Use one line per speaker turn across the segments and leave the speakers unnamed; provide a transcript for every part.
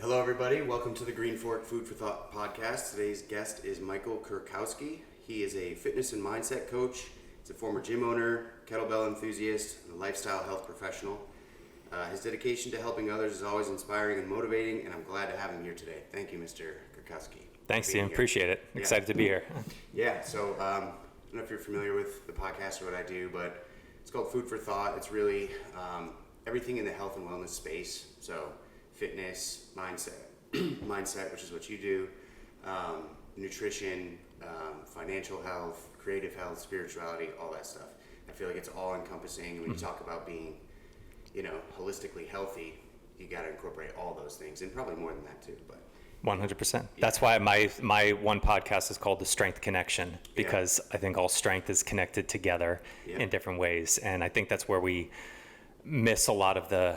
Hello, everybody. Welcome to the Green Fork Food for Thought podcast. Today's guest is Michael Kurkowski. He is a fitness and mindset coach. He's a former gym owner, kettlebell enthusiast, and a lifestyle health professional. His dedication to helping others is always inspiring and motivating, and I'm glad to have him here today. Thank you, Mr. Kurkowski.
Thanks, Stephen. Appreciate it. Excited to be here.
Yeah, so I don't know if you're familiar with the podcast or what I do, but it's called Food for Thought. It's really everything in the health and wellness space. So fitness, mindset, which is what you do, nutrition, financial health, creative health, spirituality, all that stuff. I feel like it's all encompassing. When you talk about being, holistically healthy, you got to incorporate all those things, and probably more than that too. But
100%. Yeah. That's why my one podcast is called The Strength Connection, because I think all strength is connected together in different ways, and I think that's where we miss a lot of the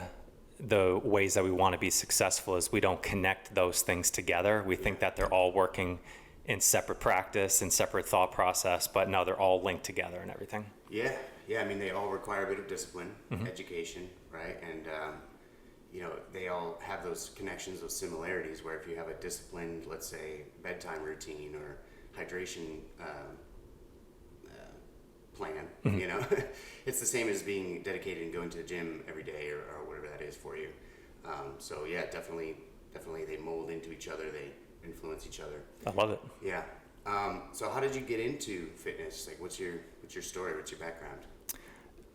ways that we want to be successful is we don't connect those things together. We think that they're all working in separate practice and separate thought process, but no, they're all linked together and everything.
Yeah. I mean, they all require a bit of discipline, education, right? And they all have those connections, those similarities. Where if you have a disciplined, let's say, bedtime routine or hydration plan, it's the same as being dedicated and going to the gym every day or whatever that is for you. So yeah, definitely they mold into each other. They influence each other.
I love it.
Yeah. So how did you get into fitness? Like, what's your story? What's your background?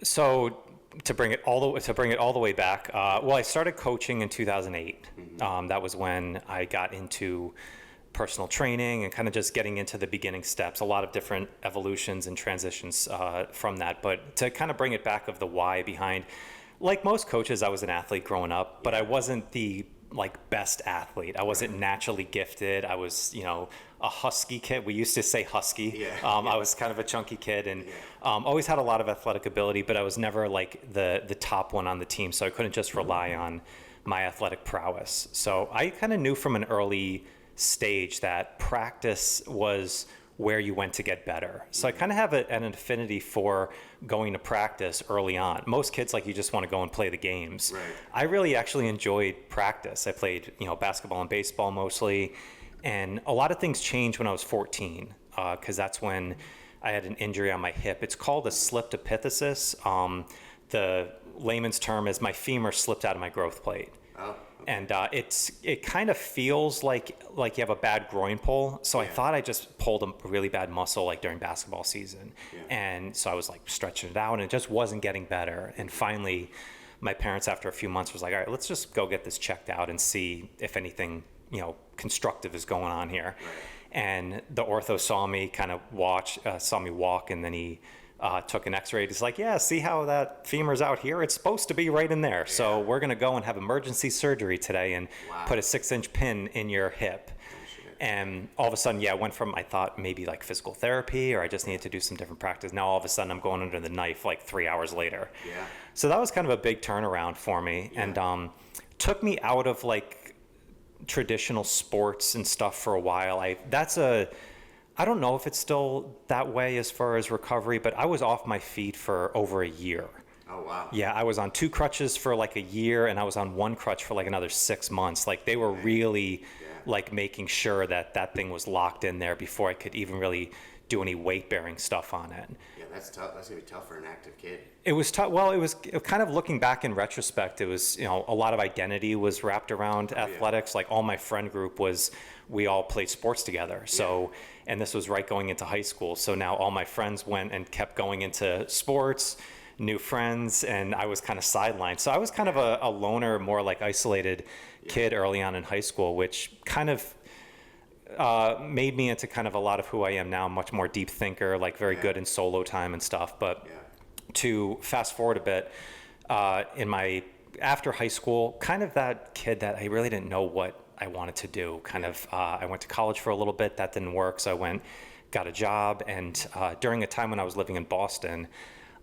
So to bring it all the way back, I started coaching in 2008. That was when I got into personal training and kind of just getting into the beginning steps, a lot of different evolutions and transitions from that. But to kind of bring it back of the why behind, like most coaches, I was an athlete growing up, but I wasn't the best athlete. I wasn't naturally gifted. I was, a husky kid. We used to say husky. I was kind of a chunky kid and always had a lot of athletic ability, but I was never like the top one on the team. So I couldn't just rely on my athletic prowess. So I kind of knew from an early stage that practice was where you went to get better. So I kind of have an affinity for going to practice early on. Most kids, you just want to go and play the games.
Right.
I really actually enjoyed practice. I played, basketball and baseball mostly. And a lot of things changed when I was 14, because that's when I had an injury on my hip. It's called a slipped epithesis. The layman's term is my femur slipped out of my growth plate.
Oh.
And it kind of feels like you have a bad groin pull. So I thought I just pulled a really bad muscle during basketball season. And so I was stretching it out and it just wasn't getting better. And finally, my parents after a few months was like, all right, let's just go get this checked out and see if anything, constructive is going on here.
Right.
And the ortho saw me saw me walk, and then he took an x-ray. He's like, yeah, see how that femur's out here? It's supposed to be right in there. So we're going to go and have emergency surgery today and put a 6-inch pin in your hip. And all of a sudden, I went from, I thought maybe physical therapy or I just needed to do some different practice. Now all of a sudden I'm going under the knife 3 hours later.
Yeah. So
that was kind of a big turnaround for me. And took me out of traditional sports and stuff for a while. I don't know if it's still that way as far as recovery, but I was off my feet for over a year.
Oh, wow.
Yeah, I was on 2 crutches for a year, and I was on 1 crutch for another 6 months. They were really making sure that thing was locked in there before I could even really do any weight bearing stuff on it.
Yeah, that's tough. That's gonna be tough for an active kid.
It was tough. Well, it was kind of looking back in retrospect. It was a lot of identity was wrapped around athletics. All my friend group we all played sports together. So, and this was right going into high school. So now all my friends went and kept going into sports, new friends, and I was kind of sidelined. So I was kind of a loner, more isolated kid early on in high school, which kind of made me into kind of a lot of who I am now, much more deep thinker, very good in solo time and stuff. But to fast forward a bit, after high school, kind of that kid that I really didn't know what I wanted to do. I went to college for a little bit, that didn't work. So got a job. And during a time when I was living in Boston,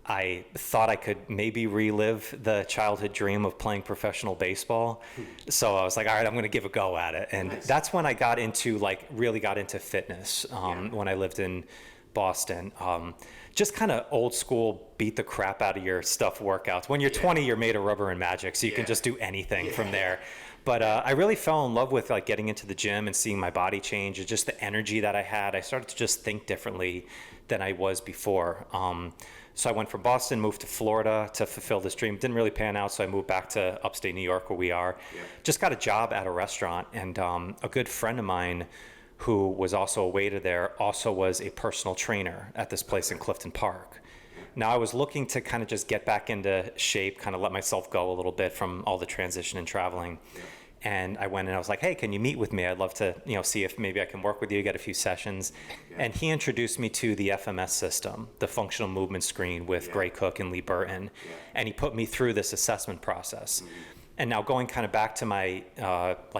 I thought I could maybe relive the childhood dream of playing professional baseball. So I was like, all right, I'm going to give a go at it. And that's when I got into really got into fitness when I lived in Boston. Just kind of old school, beat the crap out of your stuff workouts. When you're 20, you're made of rubber and magic, so you can just do anything from there. But I really fell in love with like getting into the gym and seeing my body change and just the energy that I had. I started to just think differently than I was before. So I went from Boston, moved to Florida to fulfill this dream. Didn't really pan out, so I moved back to upstate New York where we are. Yeah. Just got a job at a restaurant, and a good friend of mine who was also a waiter there also was a personal trainer at this place in Clifton Park. Now I was looking to kind of just get back into shape, kind of let myself go a little bit from all the transition and traveling. Yeah. And I went and I was like, hey, can you meet with me? I'd love to, see if maybe I can work with you, get a few sessions. Yeah. And he introduced me to the FMS system, the functional movement screen with Gray Cook and Lee Burton. Yeah. And he put me through this assessment process. Mm-hmm. And now going kind of back to my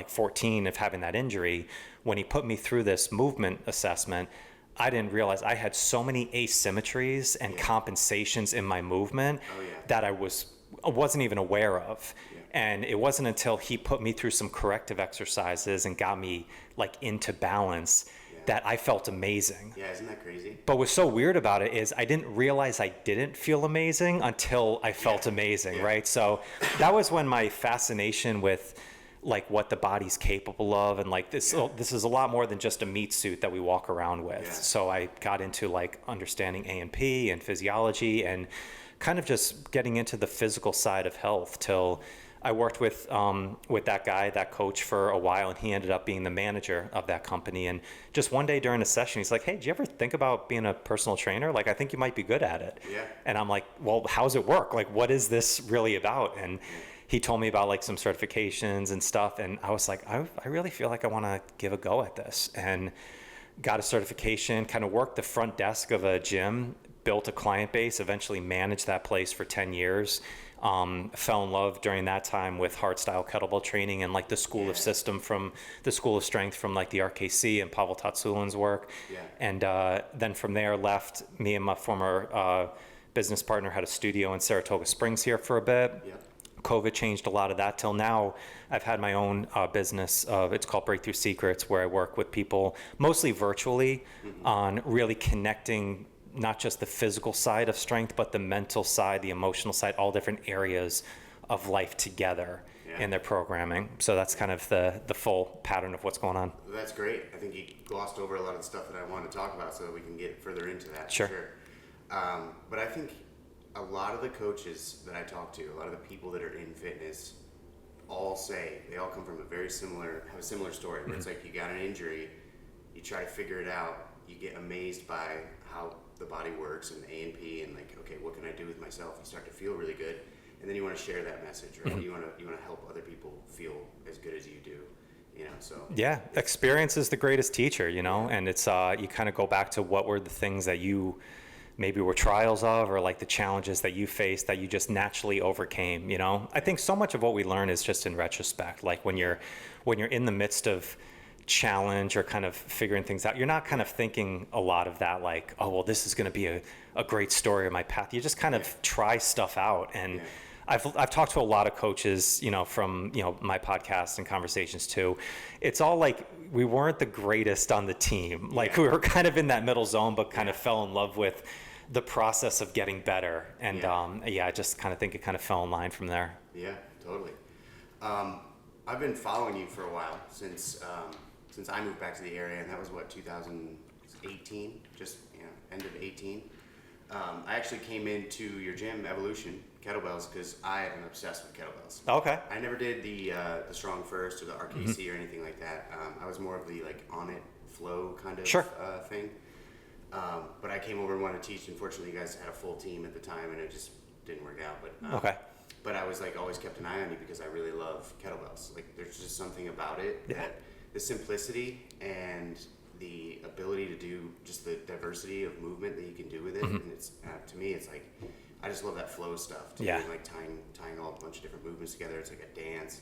14 of having that injury, when he put me through this movement assessment, I didn't realize I had so many asymmetries and compensations in my movement that I wasn't even aware of. Yeah. And it wasn't until he put me through some corrective exercises and got me like into balance that I felt amazing.
Yeah, isn't that crazy?
But what's so weird about it is I didn't realize I didn't feel amazing until I felt amazing, right? So that was when my fascination with like what the body's capable of, and like this is a lot more than just a meat suit that we walk around with. Yeah. So I got into like understanding A&P and physiology and kind of just getting into the physical side of health till I worked with that guy, that coach for a while, and he ended up being the manager of that company. And just one day during a session, he's like, hey, did you ever think about being a personal trainer? Like, I think you might be good at it. Yeah. And I'm like, well, how's it work? Like, what is this really about? And he told me about like some certifications and stuff. And I was like, I really feel like I want to give a go at this. And got a certification, kind of worked the front desk of a gym, built a client base, eventually managed that place for 10 years. Fell in love during that time with hardstyle kettlebell training and like the school of system from the school of strength from like the RKC and Pavel Tatsulin's work. Yeah. And then from there left. Me and my former business partner had a studio in Saratoga Springs here for a bit. Yeah. COVID changed a lot of that till now. I've had my own business. It's called Breakthrough Secrets, where I work with people mostly virtually on really connecting not just the physical side of strength, but the mental side, the emotional side, all different areas of life together in their programming. So that's kind of the full pattern of what's going on.
That's great. I think you glossed over a lot of the stuff that I want to talk about so that we can get further into that.
Sure.
But I think a lot of the coaches that I talk to, a lot of the people that are in fitness, they all come from have a similar story where it's like you got an injury, you try to figure it out, you get amazed by how the body works and A&P and like, okay, what can I do with myself? You start to feel really good, and then you want to share that message, right? You want to help other people feel as good as you do, So
experience is the greatest teacher, and it's you kind of go back to what were the things that you maybe were trials of, or like the challenges that you faced that you just naturally overcame. I think so much of what we learn is just in retrospect. Like when you're in the midst of challenge or kind of figuring things out, you're not kind of thinking a lot of that like, oh well, this is going to be a great story of my path. You just kind of try stuff out. And I've talked to a lot of coaches, from my podcast and conversations too. It's all like we weren't the greatest on the team. Like we were kind of in that middle zone, but kind of fell in love with the process of getting better. And I just kind of think it kind of fell in line from there. Yeah,
totally. I've been following you for a while since I moved back to the area, and that was 2018, just end of 18. I actually came into your gym, Evolution Kettlebells, because I am obsessed with kettlebells.
Okay.
I never did the Strong First or the RKC or anything like that. I was more of the like on it flow kind of thing. But I came over and wanted to teach. Unfortunately, you guys had a full team at the time, and it just didn't work out. But But I was like always kept an eye on you because I really love kettlebells. Like there's just something about it that the simplicity and the ability to do just the diversity of movement that you can do with it. And it's to me, it's like I just love that flow stuff. Too. Like tying all a bunch of different movements together. It's like a dance.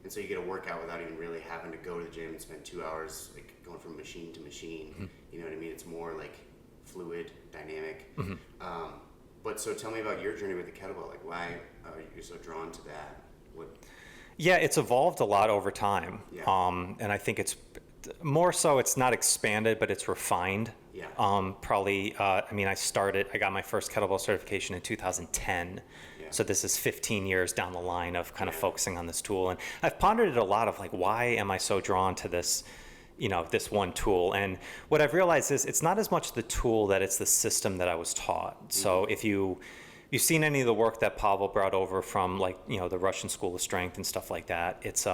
And so you get a workout without even really having to go to the gym and spend 2 hours like going from machine to machine. You know what I mean? It's more like fluid, dynamic. But so tell me about your journey with the kettlebell. Like why you're so drawn to that?
Yeah, it's evolved a lot over time. And I think it's more so it's not expanded, but it's refined. I got my first kettlebell certification in 2010. So this is 15 years down the line of kind of focusing on this tool. And I've pondered it a lot of like, why am I so drawn to this, this one tool? And what I've realized is it's not as much the tool that it's the system that I was taught. So if you've seen any of the work that Pavel brought over from like, the Russian School of Strength and stuff like that, it's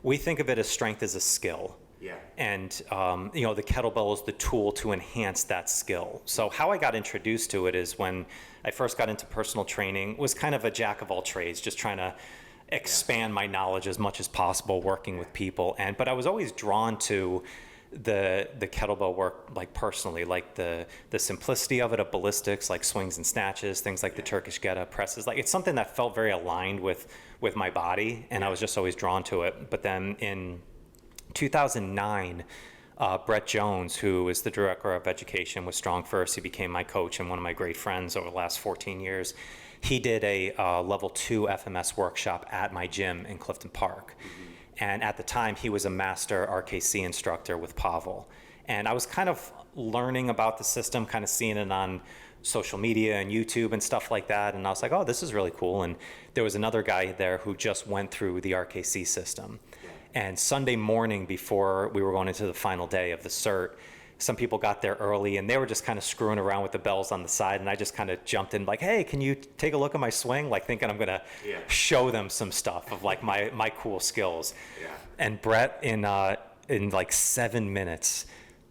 we think of it as strength as a skill.
Yeah.
And, the kettlebell is the tool to enhance that skill. So how I got introduced to it is when I first got into personal training, was kind of a jack of all trades, just trying to expand my knowledge as much as possible working with people. But I was always drawn to the kettlebell work, like personally, like the simplicity of it, of ballistics, like swings and snatches, things like the Turkish geta presses. Like it's something that felt very aligned with my body, and I was just always drawn to it. But then in 2009, Brett Jones, who is the director of education with Strong First, he became my coach and one of my great friends over the last 14 years. He did a level 2 FMS workshop at my gym in Clifton Park. And at the time, he was a master RKC instructor with Pavel. And I was kind of learning about the system, kind of seeing it on social media and YouTube and stuff like that. And I was like, oh, this is really cool. And there was another guy there who just went through the RKC system. And Sunday morning, before we were going into the final day of the cert, some people got there early and they were just kind of screwing around with the bells on the side. And I just kind of jumped in like, hey, can you take a look at my swing? Like thinking I'm going to show them some stuff of like my cool skills. Yeah. And Brett in like 7 minutes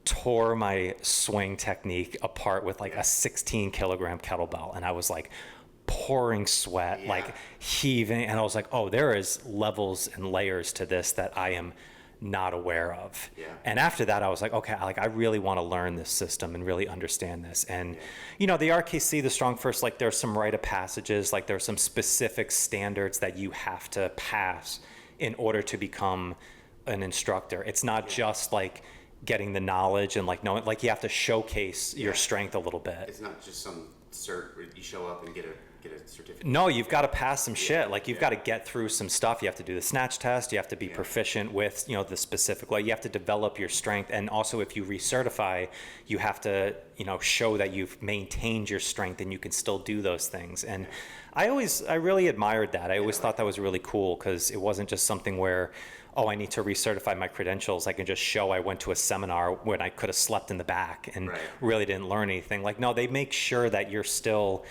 tore my swing technique apart with like a 16 kilogram kettlebell. And I was like, pouring sweat, like heaving, and I was like, oh, there is levels and layers to this that I am not aware of. And after that I was like, okay, like I really want to learn this system and really understand this. And the RKC, the Strong First, like there's some rite of passages, like there's some specific standards that you have to pass in order to become an instructor. It's not just like getting the knowledge and like knowing, like you have to showcase your strength a little bit.
It's not just some cert where you show up and get a certificate.
No, you've got to pass some shit. Like you've got to get through some stuff. You have to do the snatch test. You have to be proficient with, the specific, like you have to develop your strength. And also if you recertify, you have to, show that you've maintained your strength and you can still do those things. And I really admired that. I always thought that was really cool because it wasn't just something where, oh, I need to recertify my credentials. I can just show I went to a seminar when I could have slept in the back and really didn't learn anything. Like, no, they make sure that you're still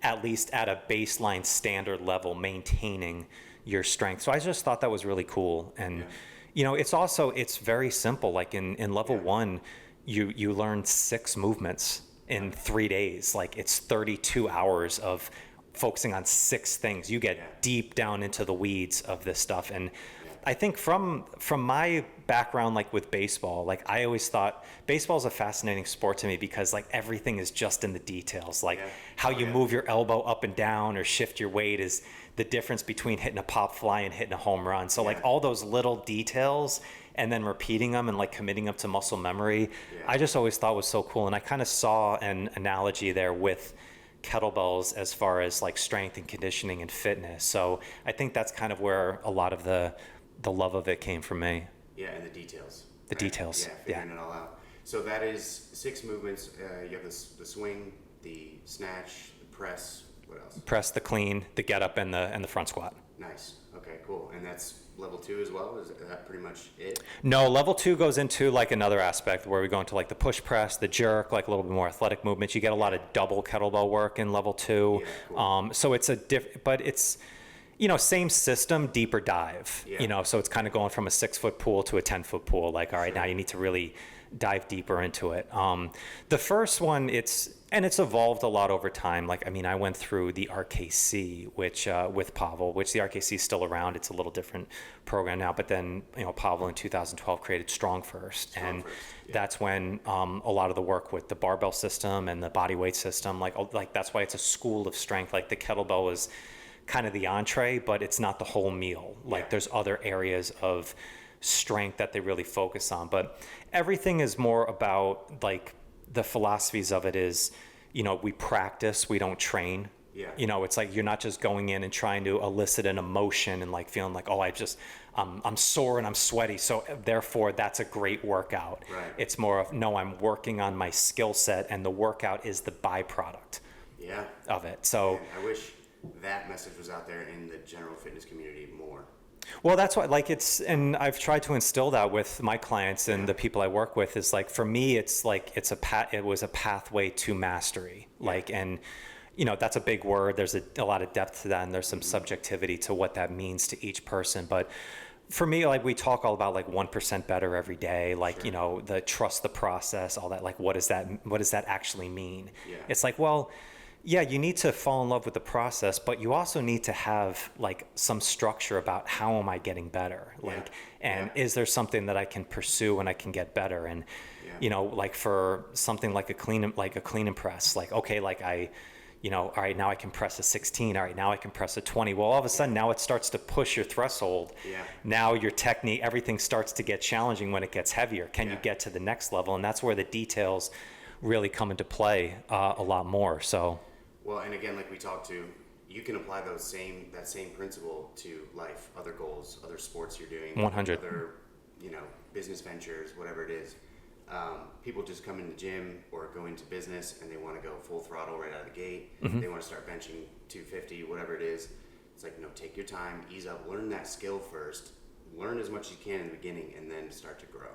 at least at a baseline standard level maintaining your strength. So I just thought that was really cool. And, it's very simple. Like in level 1, you learn 6 movements in 3 days. Like it's 32 hours of focusing on 6 things. You get deep down into the weeds of this stuff. And I think from my background, like with baseball, like I always thought baseball is a fascinating sport to me because like everything is just in the details. Like how you move your elbow up and down or shift your weight is the difference between hitting a pop fly and hitting a home run. So like all those little details and then repeating them and like committing them to muscle memory, I just always thought was so cool. And I kind of saw an analogy there with kettlebells as far as like strength and conditioning and fitness. So I think that's kind of where a lot of the love of it came from me.
Yeah, and the details.
The details.
Figuring it all out. So that is 6 movements. You have the swing, the snatch, the press. What else?
Press, the clean, the get up, and the front squat.
Nice. Okay, cool. And that's level 2 as well? Is that pretty much it?
No, level 2 goes into like another aspect where we go into like the push press, the jerk, like a little bit more athletic movements. You get a lot of double kettlebell work in level 2. Yeah, cool. So it's but it's, same system, deeper dive, so it's kind of going from a 6-foot pool to a 10-foot pool. Like, all right, now you need to really dive deeper into it. The first one, it's evolved a lot over time. Like, I mean, I went through the RKC, which with Pavel, which the RKC is still around. It's a little different program now, but then, Pavel in 2012 created Strong First. That's when a lot of the work with the barbell system and the body weight system, like that's why it's a school of strength. Like the kettlebell is kind of the entree, but it's not the whole meal. Like there's other areas of strength that they really focus on, but everything is more about like the philosophies of it is, we practice, we don't train. It's like you're not just going in and trying to elicit an emotion and like feeling like, oh, I'm sore and I'm sweaty, so therefore that's a great workout. It's more of, no, I'm working on my skill set and the workout is the byproduct of it. So
man, I wish that message was out there in the general fitness community more.
Well, that's why, like, and I've tried to instill that with my clients and the people I work with, is like, for me, it's like, it was a pathway to mastery. Like, and, that's a big word. There's a lot of depth to that, and there's some subjectivity to what that means to each person. But for me, like, we talk all about like 1% better every day, like, the trust the process, all that, like, what does that actually mean?
Yeah.
It's like, well, yeah, you need to fall in love with the process, but you also need to have like some structure about how am I getting better? Like, and is there something that I can pursue and I can get better? And, like for something like a clean and press, like, okay, like all right, now I can press a 16. All right, now I can press a 20. Well, all of a sudden now it starts to push your threshold.
Yeah.
Now your technique, everything starts to get challenging when it gets heavier. Can you get to the next level? And that's where the details really come into play a lot more. So.
Well, and again, like we talked to, you can apply that same principle to life, other goals, other sports you're doing,
100.
other, business ventures, whatever it is. People just come in the gym or go into business and they want to go full throttle right out of the gate. They want to start benching 250, whatever it is. It's like, no, take your time, ease up, learn that skill first, learn as much as you can in the beginning, and then start to grow.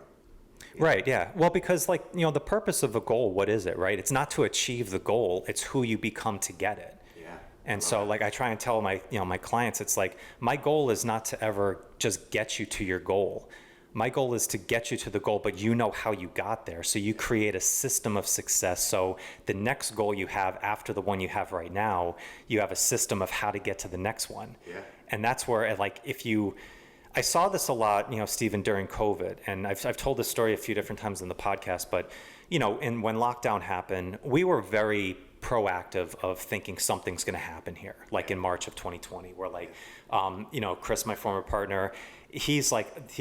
Right, yeah. Well, because like, the purpose of a goal, what is it, right? It's not to achieve the goal, it's who you become to get it.
Yeah.
And so like I try and tell my, my clients, it's like, my goal is not to ever just get you to your goal. My goal is to get you to the goal, but you know how you got there. So you create a system of success. So the next goal you have after the one you have right now, you have a system of how to get to the next one.
Yeah.
And that's where, like, I saw this a lot, Stephen, during COVID, and I've told this story a few different times in the podcast, but, when lockdown happened, we were very proactive of thinking something's going to happen here, like in March of 2020, where like, Chris, my former partner, he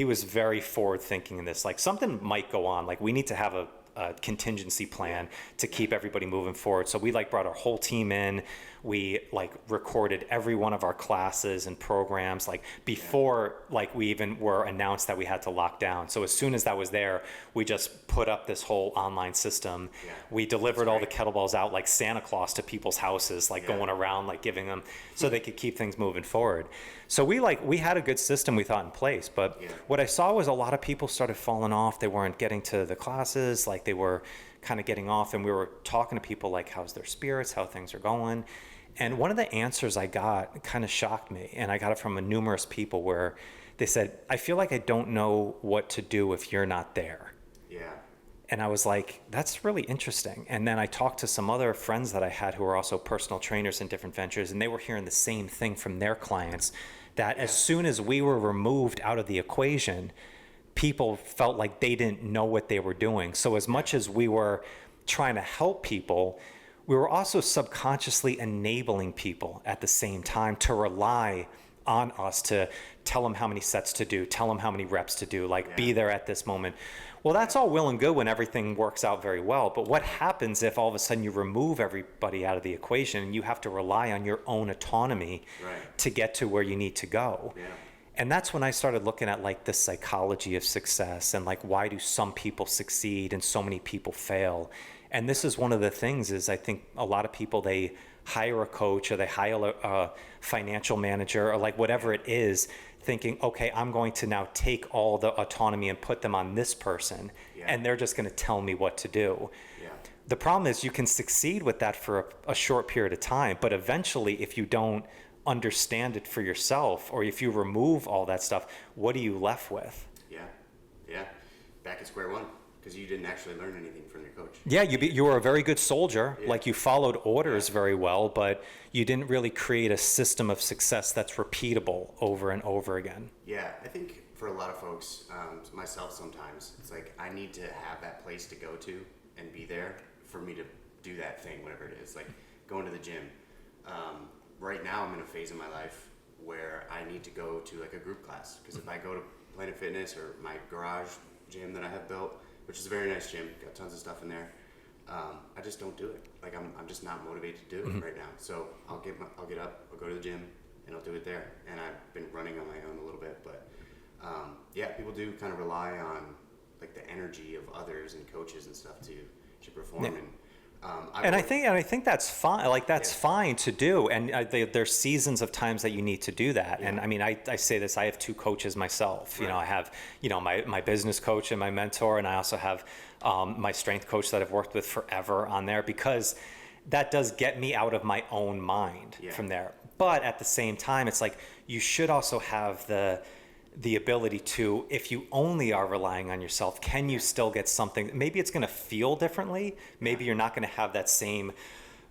was very forward thinking in this, like something might go on, like we need to have a contingency plan to keep everybody moving forward. So we like brought our whole team in. We like recorded every one of our classes and programs like before like we even were announced that we had to lock down. So as soon as that was there, we just put up this whole online system. Yeah. We delivered all the kettlebells out like Santa Claus to people's houses, like going around like giving them so they could keep things moving forward. So we had a good system we thought in place, but what I saw was a lot of people started falling off. They weren't getting to the classes, like they were kind of getting off, and we were talking to people like, how's their spirits, how things are going. And one of the answers I got kind of shocked me, and I got it from numerous people where they said, I feel like I don't know what to do if you're not there.
Yeah.
And I was like, that's really interesting. And then I talked to some other friends that I had who were also personal trainers in different ventures, and they were hearing the same thing from their clients, that as soon as we were removed out of the equation, people felt like they didn't know what they were doing. So as much as we were trying to help people, we were also subconsciously enabling people at the same time to rely on us to tell them how many sets to do, tell them how many reps to do, like be there at this moment. Well, that's all well and good when everything works out very well. But what happens if all of a sudden you remove everybody out of the equation and you have to rely on your own autonomy to get to where you need to go? Yeah. And that's when I started looking at like the psychology of success and like, why do some people succeed and so many people fail? And this is one of the things is I think a lot of people, they hire a coach or they hire a financial manager or like whatever it is, thinking, okay, I'm going to now take all the autonomy and put them on this person and they're just going to tell me what to do. Yeah. The problem is you can succeed with that for a short period of time, but eventually if you don't understand it for yourself or if you remove all that stuff, what are you left with?
Yeah. Back at square one. Because you didn't actually learn anything from your coach.
Yeah, you were a very good soldier. Yeah. Like you followed orders very well, but you didn't really create a system of success that's repeatable over and over again.
Yeah, I think for a lot of folks, myself sometimes, it's like I need to have that place to go to and be there for me to do that thing, whatever it is, like going to the gym. Right now I'm in a phase in my life where I need to go to like a group class. Because if I go to Planet Fitness or my garage gym that I have built, which is a very nice gym, got tons of stuff in there. I just don't do it. Like I'm just not motivated to do it right now. So I'll get up, I'll go to the gym, and I'll do it there. And I've been running on my own a little bit, but people do kind of rely on like the energy of others and coaches and stuff to perform.
I think that's fine. Like that's fine to do. And there's seasons of times that you need to do that. Yeah. And I mean, I say this, I have two coaches myself. Right. You know, I have, my business coach and my mentor, and I also have my strength coach that I've worked with forever on there, because that does get me out of my own mind from there. But at the same time, it's like, you should also have the ability to, if you only are relying on yourself, can you still get something? Maybe it's going to feel differently. Maybe you're not going to have that same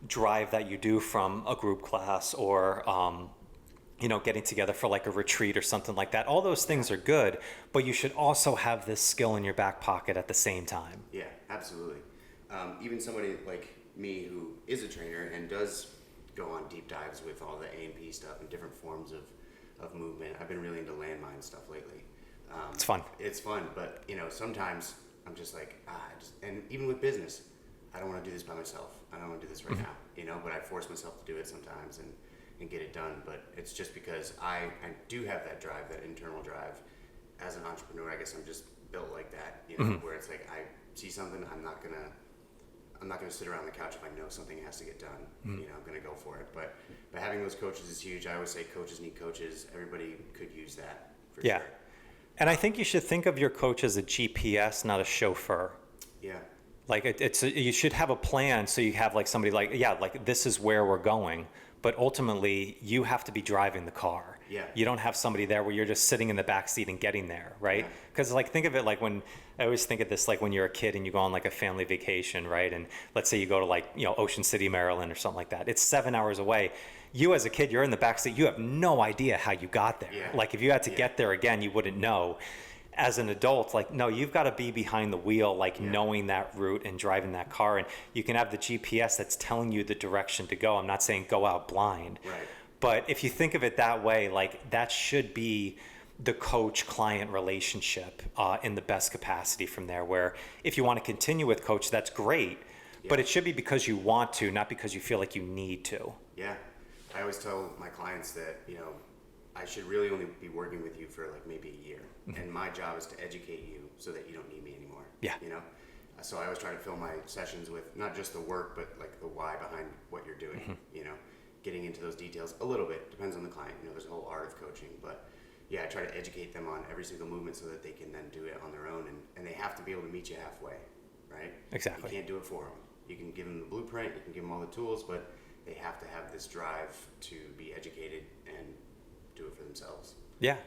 drive that you do from a group class or, getting together for like a retreat or something like that. All those things are good, but you should also have this skill in your back pocket at the same time.
Yeah, absolutely. Even somebody like me who is a trainer and does go on deep dives with all the A&P stuff and different forms of movement. I've been really into landmine stuff lately.
It's fun.
It's fun, but sometimes I'm just like, and even with business, I don't want to do this by myself. I don't want to do this right now, but I force myself to do it sometimes and get it done. But it's just because I do have that drive, that internal drive. As an entrepreneur, I guess I'm just built like that, where it's like, I see something, I'm not gonna sit around the couch if I know something has to get done. I'm gonna go for it. But having those coaches is huge. I always say coaches need coaches. Everybody could use that for sure.
And I think you should think of your coach as a GPS, not a chauffeur.
Yeah.
Like you should have a plan, so you have like somebody like this is where we're going, but ultimately you have to be driving the car.
Yeah.
You don't have somebody there where you're just sitting in the back seat and getting there, right? Because like think of it like when I always think of this like when you're a kid and you go on like a family vacation, right? And let's say you go to like Ocean City, Maryland, or something like that. It's 7 hours away. You as a kid, you're in the back seat. You have no idea how you got there. Yeah. Like if you had to get there again, you wouldn't know. As an adult, like, no, you've got to be behind the wheel, like knowing that route and driving that car. And you can have the GPS that's telling you the direction to go. I'm not saying go out blind.
Right.
But if you think of it that way, like that should be the coach-client relationship in the best capacity from there, where if you want to continue with coach, that's great. But it should be because you want to, not because you feel like you need to.
Yeah. I always tell my clients that, I should really only be working with you for like maybe a year. And my job is to educate you so that you don't need me anymore.
Yeah.
So I always try to fill my sessions with not just the work, but like the why behind what you're doing, getting into those details a little bit. Depends on the client. There's a whole art of coaching, but I try to educate them on every single movement so that they can then do it on their own. And they have to be able to meet you halfway, right?
Exactly.
You can't do it for them. You can give them the blueprint, you can give them all the tools, but they have to have this drive to be educated and do it for themselves.
Yeah.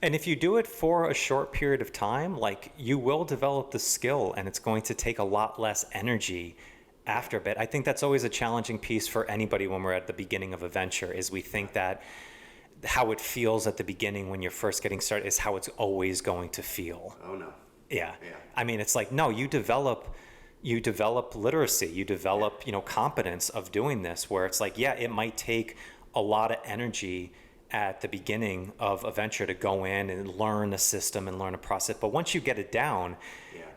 And if you do it for a short period of time, like you will develop the skill and it's going to take a lot less energy after a bit. I think that's always a challenging piece for anybody when we're at the beginning of a venture, is we think that how it feels at the beginning when you're first getting started is how it's always going to feel.
Oh no.
Yeah. I mean, it's like, no, you develop literacy, you develop, competence of doing this, where it's like, it might take a lot of energy at the beginning of a venture to go in and learn a system and learn a process. But once you get it down,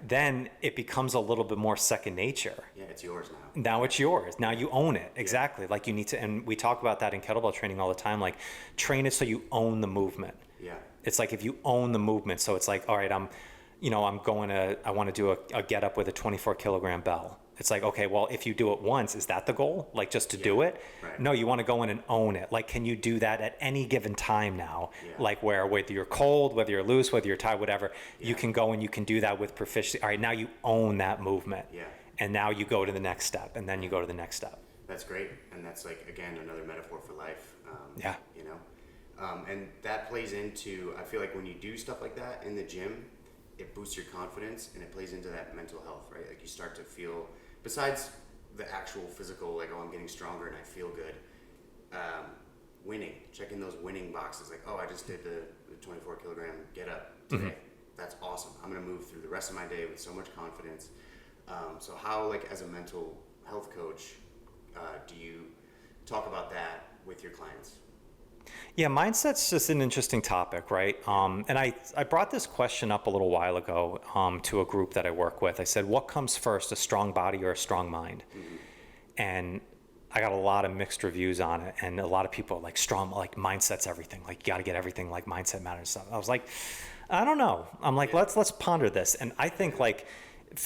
then it becomes a little bit more second nature.
Yeah, it's yours now.
Now it's yours. Now you own it. Exactly. Like you need to, and we talk about that in kettlebell training all the time, like train it so you own the movement.
Yeah.
It's like if you own the movement, so it's like, all right, I want to do a get up with a 24 kilogram bell. It's like, okay, well, if you do it once, is that the goal? Like just to do it?
Right.
No, you want to go in and own it. Like, can you do that at any given time now? Like where, whether you're cold, whether you're loose, whether you're tired, whatever, you can go and you can do that with proficiency. All right, now you own that movement.
Yeah.
And now you go to the next step, and then you go to the next step.
That's great. And that's like, again, another metaphor for life. And that plays into, I feel like when you do stuff like that in the gym, it boosts your confidence and it plays into that mental health, right? Like you start to feel, besides the actual physical, like, oh, I'm getting stronger and I feel good, winning, checking those winning boxes, like, oh, I just did the 24 kilogram get up today. That's awesome. I'm going to move through the rest of my day with so much confidence. So how, like, as a mental health coach, do you talk about that with your clients?
Yeah, mindset's just an interesting topic, right? And I brought this question up a little while ago to a group that I work with. I said, what comes first, a strong body or a strong mind? And I got a lot of mixed reviews on it. And a lot of people are like, strong, like mindset's everything. Like you got to get everything, like mindset matters and stuff. I was like, I don't know. I'm like, let's ponder this. And I think like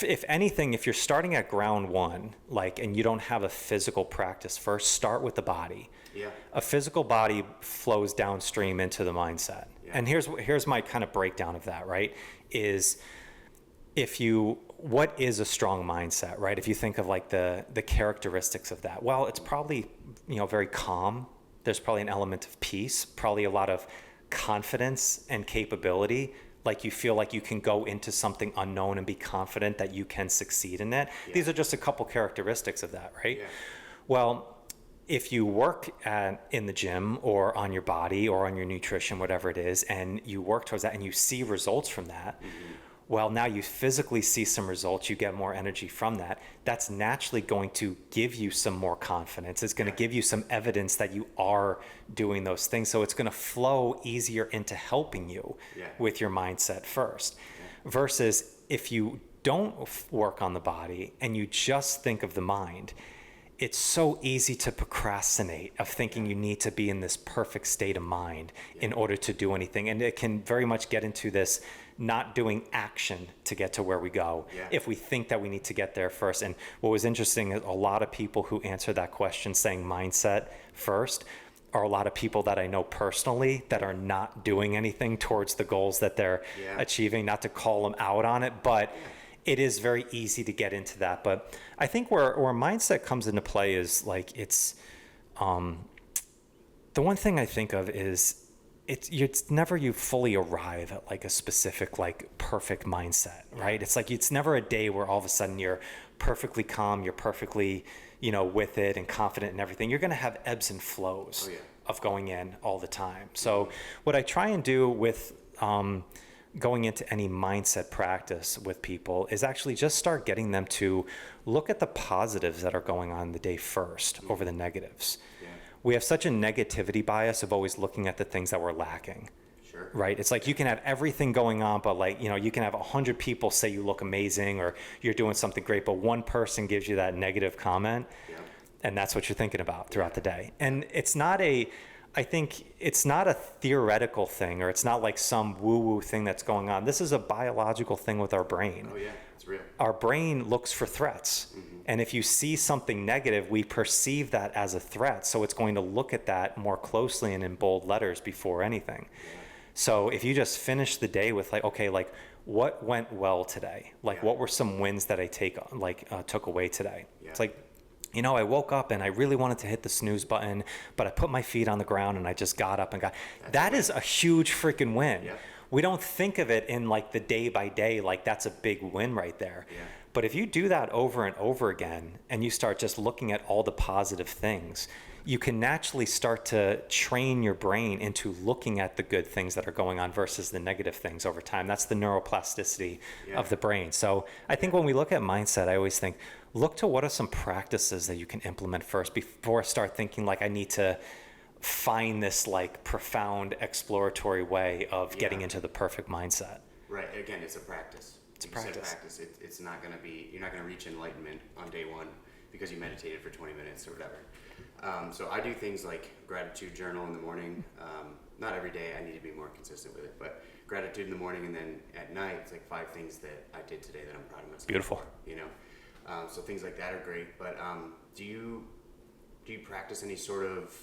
if anything, if you're starting at ground one, like, and you don't have a physical practice first, start with the body.
Yeah.
A physical body flows downstream into the mindset.
Yeah.
And here's my kind of breakdown of that, right? Is what is a strong mindset, right? If you think of like the characteristics of that, well, it's probably, very calm. There's probably an element of peace, probably a lot of confidence and capability. Like you feel like you can go into something unknown and be confident that you can succeed in it. Yeah. These are just a couple characteristics of that, right? Yeah. Well, if you work in the gym or on your body or on your nutrition, whatever it is, and you work towards that and you see results from that, well, now you physically see some results, you get more energy from that. That's naturally going to give you some more confidence. It's going to give you some evidence that you are doing those things. So it's going to flow easier into helping you with your mindset first. Versus if you don't work on the body and you just think of the mind, it's so easy to procrastinate of thinking you need to be in this perfect state of mind in order to do anything. And it can very much get into this not doing action to get to where we go if we think that we need to get there first. And what was interesting is a lot of people who answer that question saying mindset first are a lot of people that I know personally that are not doing anything towards the goals that they're achieving, not to call them out on it, but it is very easy to get into that. But I think where mindset comes into play is like, it's the one thing I think of is it's never you fully arrive at like a specific, like perfect mindset, right? It's like, it's never a day where all of a sudden you're perfectly calm, you're perfectly, with it and confident and everything. You're going to have ebbs and flows of going in all the time. So what I try and do with, going into any mindset practice with people is actually just start getting them to look at the positives that are going on in the day first over the negatives. We have such a negativity bias of always looking at the things that we're lacking. Sure. Right? It's like you can have everything going on, but like, you can have 100 people say you look amazing or you're doing something great, but one person gives you that negative comment and that's what you're thinking about throughout the day. And I think it's not a theoretical thing, or it's not like some woo-woo thing that's going on. This is a biological thing with our brain.
Oh yeah, it's real.
Our brain looks for threats. And if you see something negative, we perceive that as a threat. So it's going to look at that more closely and in bold letters before anything. So if you just finish the day with like, okay, like what went well today? Like what were some wins that I took away today? It's like, I woke up and I really wanted to hit the snooze button, but I put my feet on the ground and I just got up and that is a huge freaking win. We don't think of it in like the day by day, like that's a big win right there. But if you do that over and over again and you start just looking at all the positive things, you can naturally start to train your brain into looking at the good things that are going on versus the negative things over time. That's the neuroplasticity of the brain. So I think when we look at mindset, I always think, look to what are some practices that you can implement first before I start thinking like I need to find this like profound exploratory way of getting into the perfect mindset.
Right. Again, it's a practice.
It's a practice.
It's not going to be, you're not going to reach enlightenment on day one because you meditated for 20 minutes or whatever. So I do things like gratitude journal in the morning. Not every day, I need to be more consistent with it, but gratitude in the morning, and then at night, it's like 5 things that I did today that I'm proud of myself.
Beautiful.
For, so things like that are great. But do you practice any sort of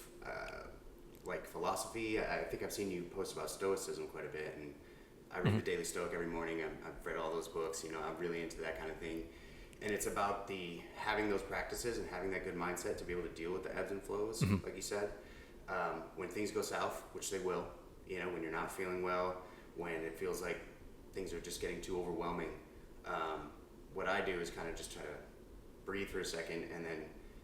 like philosophy? I think I've seen you post about Stoicism quite a bit, and I read the Daily Stoic every morning. I've read all those books. I'm really into that kind of thing. And it's about having those practices and having that good mindset to be able to deal with the ebbs and flows, like you said. When things go south, which they will, when you're not feeling well, when it feels like things are just getting too overwhelming, what I do is kind of just try to breathe for a second and then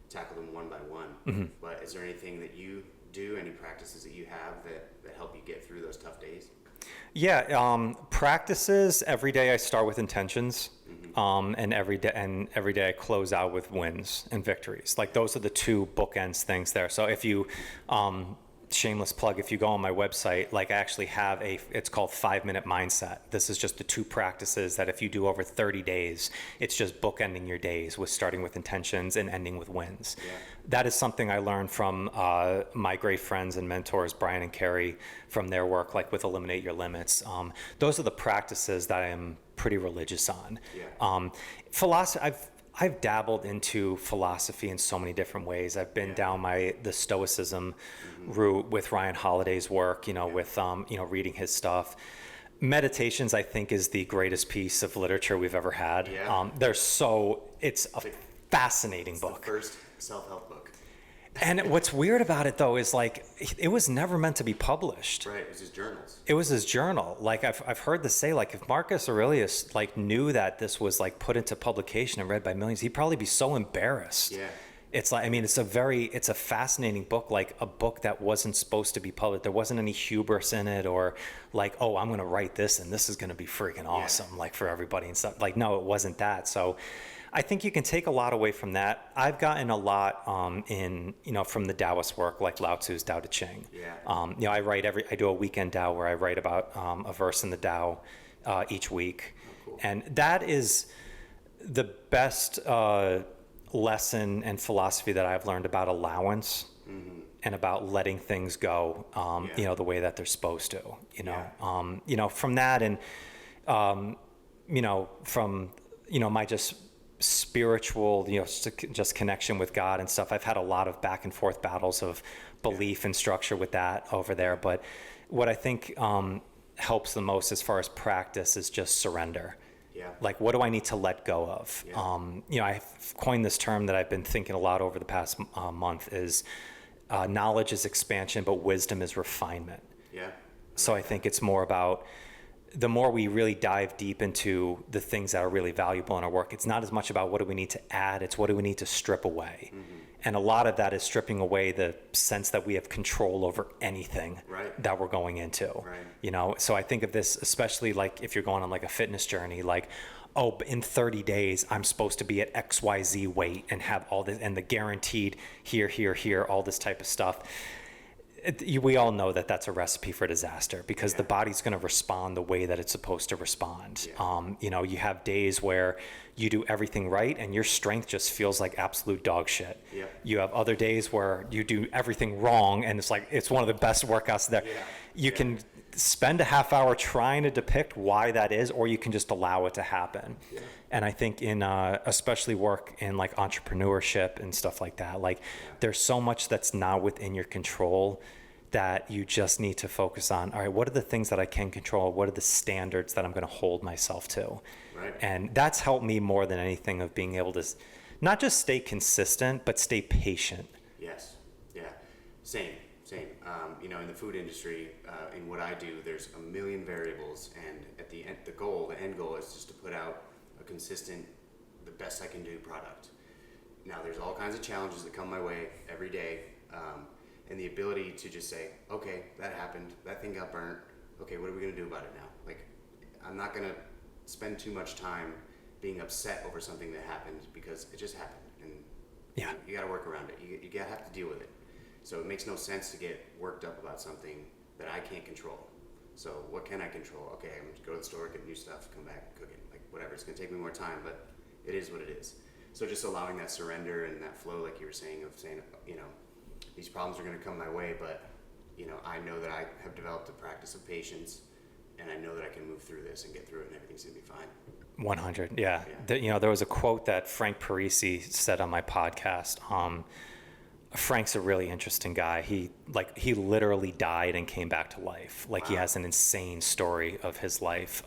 tackle them one by one. But is there anything that you do, any practices that you have that help you get through those tough days?
Yeah, practices, every day I start with intentions. And every day I close out with wins and victories. Like those are the 2 bookends things there. So if you, shameless plug, if you go on my website, like I actually have it's called 5-minute mindset. This is just the 2 practices that if you do over 30 days, it's just bookending your days with starting with intentions and ending with wins. That is something I learned from my great friends and mentors, Brian and Carrie, from their work, like with Eliminate Your Limits. Those are the practices that I am pretty religious on.
Yeah.
Philosophy, I've dabbled into philosophy in so many different ways. I've been down the Stoicism route with Ryan Holiday's work, with reading his stuff. Meditations, I think, is the greatest piece of literature we've ever had.
Yeah.
It's a fascinating book.
The first self-help book.
And what's weird about it, though, is like it was never meant to be published.
Right, it was his journals.
It was his journal. Like I've heard this say, like if Marcus Aurelius like knew that this was like put into publication and read by millions, he'd probably be so embarrassed.
Yeah.
It's like, I mean, it's a fascinating book, like a book that wasn't supposed to be published. There wasn't any hubris in it or like, oh, I'm going to write this and this is going to be freaking awesome, like for everybody and stuff. Like, no, it wasn't that. So I think you can take a lot away from that. I've gotten a lot from the Taoist work, like Lao Tzu's Tao Te Ching.
Yeah.
I do a weekend Tao where I write about a verse in the Tao each week.
Oh, cool.
And that is the best lesson and philosophy that I've learned about allowance and about letting things go, the way that they're supposed to, from that and, from, my just spiritual, just connection with God and stuff. I've had a lot of back and forth battles of belief and structure with that over there. But what I think helps the most as far as practice is just surrender.
Yeah.
Like, what do I need to let go of?
Yeah.
I've coined this term that I've been thinking a lot over the past month is knowledge is expansion, but wisdom is refinement.
Yeah.
So I think it's more about the more we really dive deep into the things that are really valuable in our work, it's not as much about what do we need to add, it's what do we need to strip away. And a lot of that is stripping away the sense that we have control over anything that we're going into.
Right.
So I think of this, especially like if you're going on like a fitness journey, like, oh, in 30 days, I'm supposed to be at XYZ weight and have all this, and the guaranteed here, all this type of stuff. We all know that that's a recipe for disaster because the body's going to respond the way that it's supposed to respond. You have days where you do everything right and your strength just feels like absolute dog shit. You have other days where you do everything wrong and it's like it's one of the best workouts there. You can spend a half hour trying to depict why that is, or you can just allow it to happen. And I think in especially work in like entrepreneurship and stuff like that, like there's so much that's not within your control that you just need to focus on. All right, what are the things that I can control? What are the standards that I'm going to hold myself to?
Right.
And that's helped me more than anything of being able to not just stay consistent, but stay patient.
Yes. Yeah. Same. In the food industry, in what I do, there's a million variables, and at the end, the end goal is just to put out a consistent, the best I can do product. Now, there's all kinds of challenges that come my way every day, and the ability to just say, okay, that happened, that thing got burnt, okay, what are we going to do about it now? Like, I'm not going to spend too much time being upset over something that happened because it just happened, and you got to work around it. You got to have to deal with it. So it makes no sense to get worked up about something that I can't control. So what can I control? Okay, I'm going to go to the store, get new stuff, come back, cook it, like whatever. It's going to take me more time, but it is what it is. So just allowing that surrender and that flow, like you were saying, of saying, these problems are going to come my way, but, I know that I have developed a practice of patience, and I know that I can move through this and get through it, and everything's going to be fine.
100, yeah. There was a quote that Frank Parisi said on my podcast. Frank's a really interesting guy. He literally died and came back to life. Like He has an insane story of his life.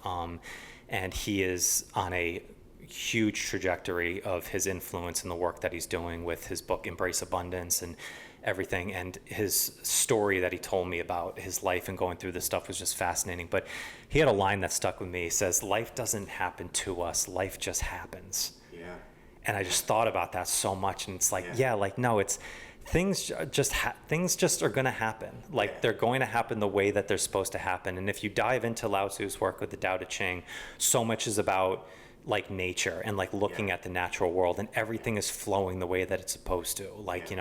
And he is on a huge trajectory of his influence in the work that he's doing with his book, Embrace Abundance and everything. And his story that he told me about his life and going through this stuff was just fascinating. But he had a line that stuck with me. He says, life doesn't happen to us. Life just happens.
Yeah.
And I just thought about that so much. And it's like, no, it's, things just are going to happen. Like they're going to happen the way that they're supposed to happen. And if you dive into Lao Tzu's work with the Tao Te Ching, so much is about like nature and like looking at the natural world, and everything is flowing the way that it's supposed to. Like,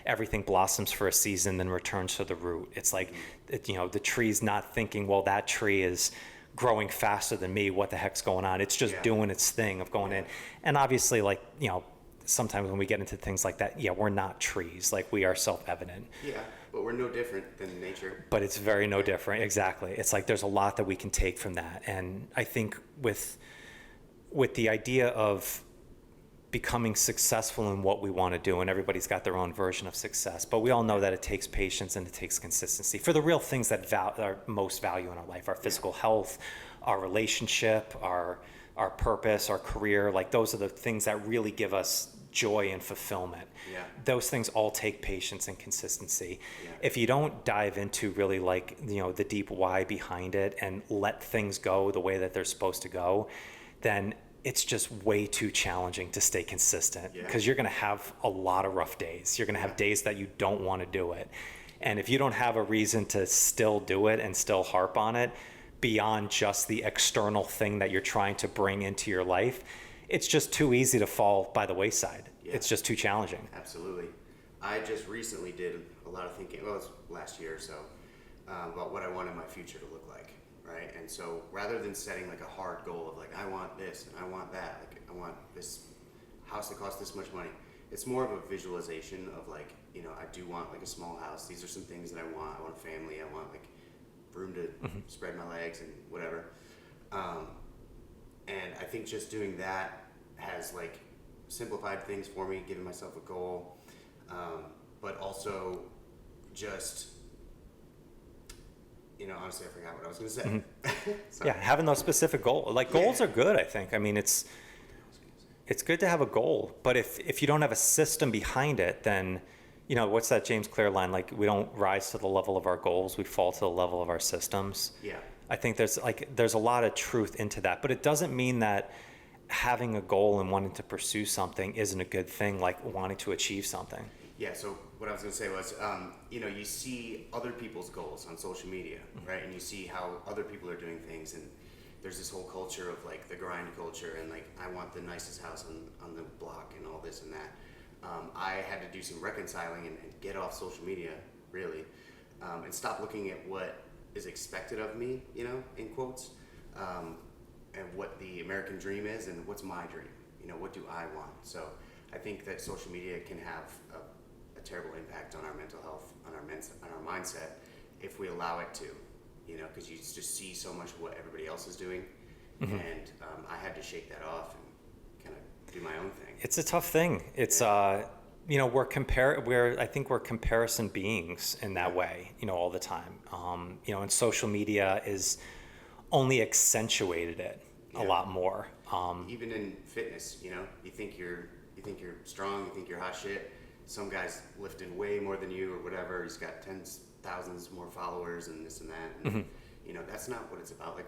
everything blossoms for a season, then returns to the root. It's like, the tree's not thinking, well, that tree is growing faster than me. What the heck's going on? It's just doing its thing of going in. And obviously, like, sometimes when we get into things like that, we're not trees. Like, we are self-evident.
Yeah, but we're no different than nature.
But it's very no different. Exactly. It's like there's a lot that we can take from that. And I think with with the idea of becoming successful in what we want to do, and everybody's got their own version of success, but we all know that it takes patience and it takes consistency for the real things that are most value in our life, our physical health, our relationship, our purpose, our career. Like, those are the things that really give us joy and fulfillment.
Yeah.
Those things all take patience and consistency.
Yeah.
If you don't dive into really, like, the deep why behind it and let things go the way that they're supposed to go, then it's just way too challenging to stay consistent, because you're going to have a lot of rough days. You're going to have days that you don't want to do it. And if you don't have a reason to still do it and still harp on it beyond just the external thing that you're trying to bring into your life, it's just too easy to fall by the wayside. Yeah. It's just too challenging.
Absolutely. I just recently did a lot of thinking, well, it was last year or so, about what I wanted my future to look like. Right? And so rather than setting like a hard goal of like, I want this and I want that, like I want this house that costs this much money, it's more of a visualization of like, I do want like a small house. These are some things that I want. I want a family. I want like room to spread my legs and whatever. And I think just doing that has like simplified things for me, giving myself a goal, but also just, honestly, I forgot what I was going to say.
Yeah, having those specific goals. Like, goals are good, I think. I mean, it's good to have a goal, but if you don't have a system behind it, then, what's that James Clear line? Like, we don't rise to the level of our goals, we fall to the level of our systems.
Yeah.
I think there's a lot of truth into that, but it doesn't mean that having a goal and wanting to pursue something isn't a good thing, like wanting to achieve something.
Yeah, so what I was going to say was, you see other people's goals on social media, right? And you see how other people are doing things, and there's this whole culture of like the grind culture and like, I want the nicest house on the block and all this and that. I had to do some reconciling and get off social media, really, and stop looking at what is expected of me, in quotes, and what the American dream is and what's my dream, what do I want? So I think that social media can have a terrible impact on our mental health, on our mindset, if we allow it to, because you just see so much of what everybody else is doing, and I had to shake that off and kind of do my own thing.
It's a tough thing. It's I think we're comparison beings in that way, all the time. And social media is only accentuated it a lot more.
Even in fitness, you think you're strong, you think you're hot shit. Some guy's lifting way more than you or whatever. He's got tens, thousands more followers and this and that. And, that's not what it's about. Like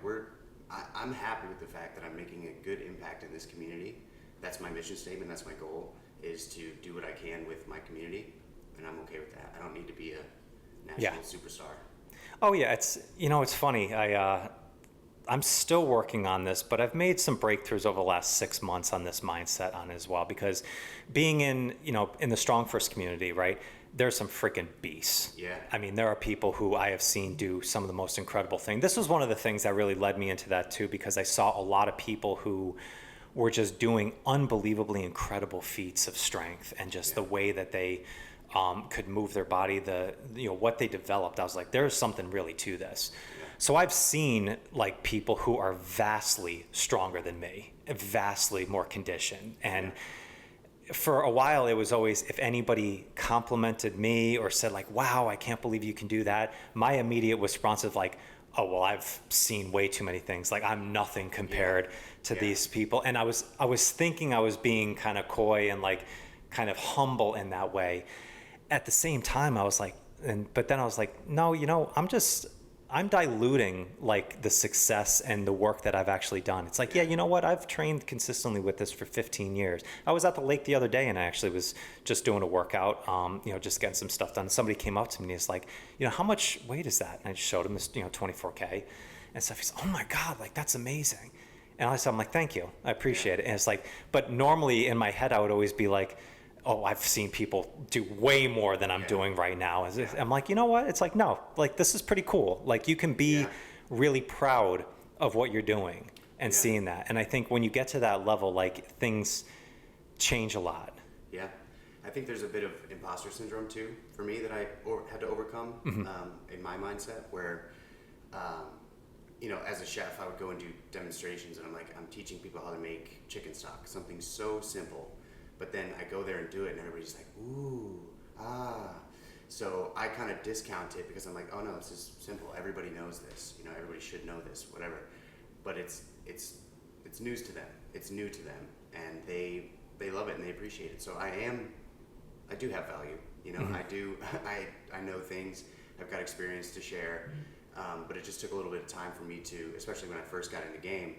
I'm happy with the fact that I'm making a good impact in this community. That's my mission statement. That's my goal, is to do what I can with my community. And I'm okay with that. I don't need to be a national superstar.
Oh yeah. It's funny. I'm still working on this, but I've made some breakthroughs over the last 6 months on this mindset on it as well, because being in the Strong First community, right, there's some freaking beasts.
Yeah.
I mean, there are people who I have seen do some of the most incredible things. This was one of the things that really led me into that too, because I saw a lot of people who were just doing unbelievably incredible feats of strength, and just the way that they could move their body, what they developed. I was like, there's something really to this. So I've seen like people who are vastly stronger than me, vastly more conditioned. And for a while, it was always, if anybody complimented me or said like, wow, I can't believe you can do that, my immediate response is like, oh, well, I've seen way too many things. Like, I'm nothing compared to these people. And I was thinking I was being kind of coy and like kind of humble in that way. At the same time, I was like, but then I was like, no, I'm diluting like the success and the work that I've actually done. It's like, you know what? I've trained consistently with this for 15 years. I was at the lake the other day and I actually was just doing a workout, just getting some stuff done. Somebody came up to me and he's like, how much weight is that? And I just showed him this, 24K and stuff. He's, oh my God, like that's amazing. And I'm like, thank you. I appreciate it. And it's like, but normally in my head, I would always be like, oh, I've seen people do way more than I'm doing right now. I'm like, you know what? It's like, no, like this is pretty cool. Like you can be really proud of what you're doing and seeing that. And I think when you get to that level, like things change a lot.
Yeah. I think there's a bit of imposter syndrome too, for me, that I had to overcome in my mindset, where, as a chef, I would go and do demonstrations, and I'm teaching people how to make chicken stock, something so simple. But then I go there and do it, and everybody's like, ooh, ah. So I kind of discount it because I'm like, oh no, this is simple. Everybody knows this. Everybody should know this, whatever. But it's news to them. It's new to them, and they love it and they appreciate it. So I do have value. I know things. I've got experience to share. But it just took a little bit of time for me to, especially when I first got in the game,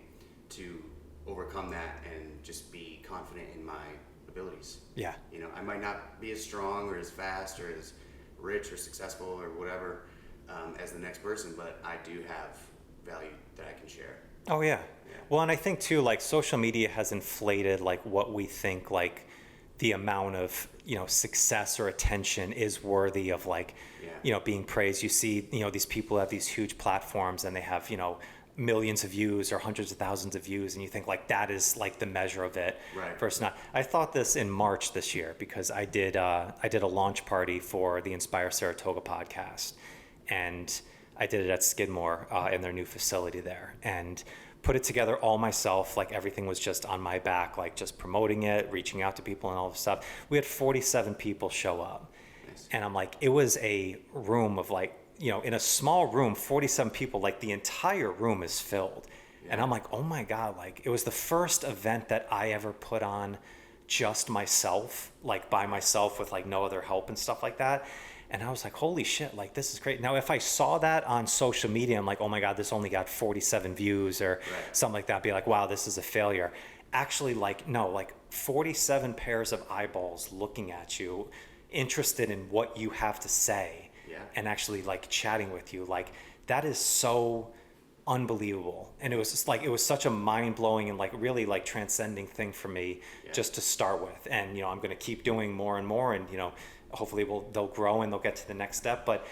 to overcome that and just be confident in my abilities.
Yeah.
I might not be as strong or as fast or as rich or successful or whatever as the next person, but I do have value that I can share.
Oh yeah. Well, and I think too, like social media has inflated like what we think like the amount of success or attention is worthy of like being praised. You see these people have these huge platforms and they have millions of views or hundreds of thousands of views, and you think like that is like the measure of it.
Right.
Versus not. I thought this in March this year because I did a launch party for the Inspire Saratoga podcast, and I did it at Skidmore in their new facility there, and put it together all myself. Like everything was just on my back, like just promoting it, reaching out to people and all this stuff. We had 47 people show up. Nice. And I'm like, it was a room of like, in a small room, 47 people, like the entire room is filled. Yeah. And I'm like, oh my God, like it was the first event that I ever put on just myself, like by myself with like no other help and stuff like that. And I was like, holy shit, like this is great. Now, if I saw that on social media, I'm like, oh my God, this only got 47 views or something like that. I'd be like, wow, this is a failure. Actually, like, no, like 47 pairs of eyeballs looking at you, interested in what you have to say and actually like chatting with you. Like that is so unbelievable. And it was just like, it was such a mind blowing and like really like transcending thing for me just to start with. And, I'm going to keep doing more and more and, hopefully they'll grow and they'll get to the next step. But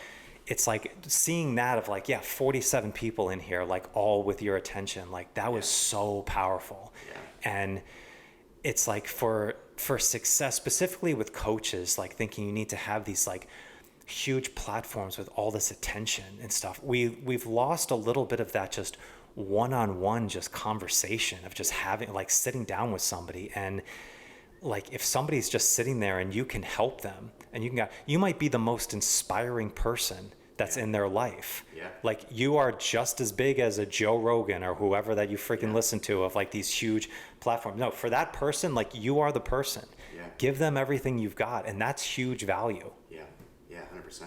it's like seeing that of like, 47 people in here, like all with your attention, like that was so powerful. Yeah. And it's like for success, specifically with coaches, like thinking you need to have these like huge platforms with all this attention and stuff. We've lost a little bit of that just one-on-one just conversation of just having like sitting down with somebody, and like if somebody's just sitting there and you can help them and you might be the most inspiring person that's in their life. Yeah. Like you are just as big as a Joe Rogan or whoever that you freaking listen to of like these huge platforms. No, for that person, like you are the person. Yeah. Give them everything you've got, and that's huge value.
Yeah, 100%.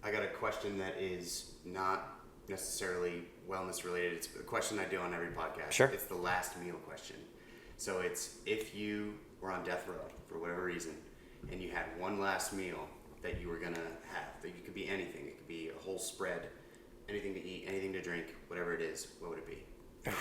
I got a question that is not necessarily wellness related. It's a question I do on every podcast.
Sure.
It's the last meal question. So it's if you were on death row for whatever reason and you had one last meal that you were going to have, that you could be anything. It could be a whole spread, anything to eat, anything to drink, whatever it is, what would it be?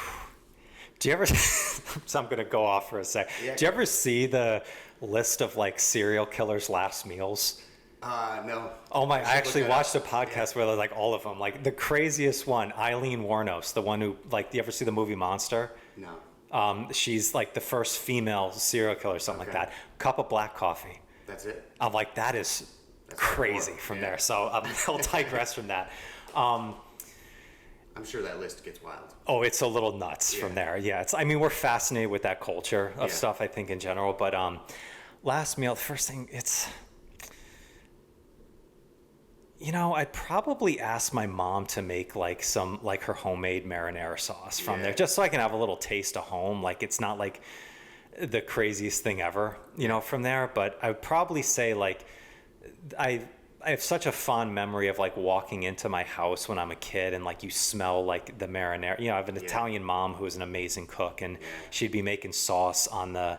Do you ever, so I'm going to go off for a sec. Yeah, do you ever see the list of like serial killers' last meals?
No.
Oh my, I actually watched a podcast where like all of them, like the craziest one, Eileen Wuornos, the one who like, do you ever see the movie Monster?
No.
She's like the first female serial killer, something like that. Cup of black coffee.
That's it?
I'm like, that's crazy from there. So I'll digress from that.
I'm sure that list gets wild.
Oh, it's a little nuts from there. Yeah, we're fascinated with that culture of stuff, I think, in general. But last meal, the first thing, I'd probably ask my mom to make like some, like her homemade marinara sauce from there, just so I can have a little taste of home. Like it's not like the craziest thing ever, from there. But I would probably say like, I have such a fond memory of like walking into my house when I'm a kid and like you smell like the marinara. I have an Italian mom who is an amazing cook, and she'd be making sauce on the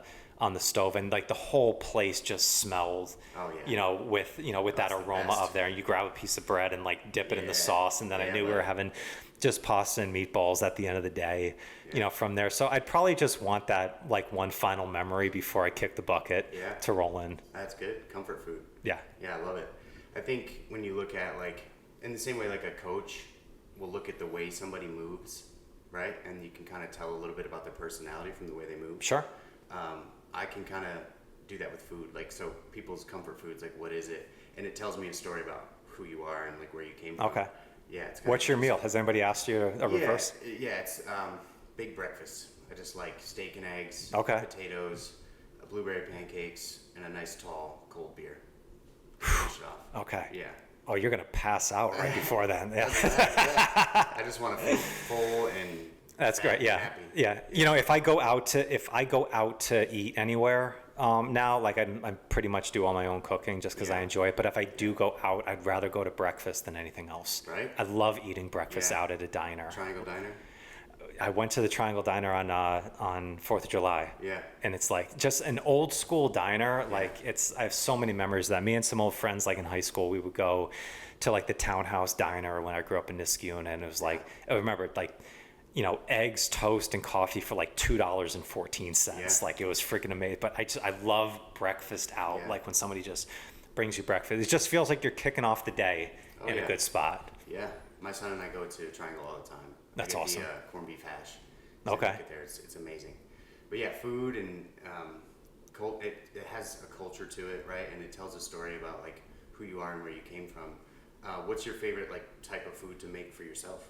stove, and like the whole place just smelled, with that aroma of there. And you grab a piece of bread and like dip it in the sauce, and then I knew we were having just pasta and meatballs at the end of the day, from there. So I'd probably just want that like one final memory before I kick the bucket to roll in.
That's good. Comfort food.
Yeah.
Yeah, I love it. I think when you look at like, in the same way like a coach will look at the way somebody moves, right? And you can kind of tell a little bit about their personality from the way they move.
Sure.
I can kind of do that with food. Like, so people's comfort foods, like what is it? And it tells me a story about who you are and like where you came from.
Okay.
Yeah, it's
What's your meal? Has anybody asked you a reverse?
Yeah, it's big breakfast. I just like steak and eggs,
Okay.
potatoes, blueberry pancakes, and a nice tall cold beer. Finish it off.
Okay.
Yeah.
Oh, you're gonna pass out right before then. Yeah.
I just want to feel full and
That's
fat
great. Yeah.
and happy.
Yeah. You know, if I go out to eat anywhere now, like I pretty much do all my own cooking just because I enjoy it. But if I do go out, I'd rather go to breakfast than anything else.
Right.
I love eating breakfast out at a diner.
Triangle Diner.
I went to the Triangle Diner on 4th of July.
Yeah.
And it's like just an old school diner. Like I have so many memories of that. Me and some old friends, like in high school, we would go to like the Townhouse Diner when I grew up in Niskayuna, and it was like, I remember like, you know, eggs, toast, and coffee for like $2.14.
Yeah.
Like it was freaking amazing. But I love breakfast out.
Yeah.
Like when somebody just brings you breakfast, it just feels like you're kicking off the day in a good spot.
Yeah. My son and I go to Triangle all the time.
That's
I get
awesome.
The corned beef hash.
Okay.
I get there. It's amazing. But yeah, food and it has a culture to it, right? And it tells a story about like who you are and where you came from. What's your favorite like type of food to make for yourself?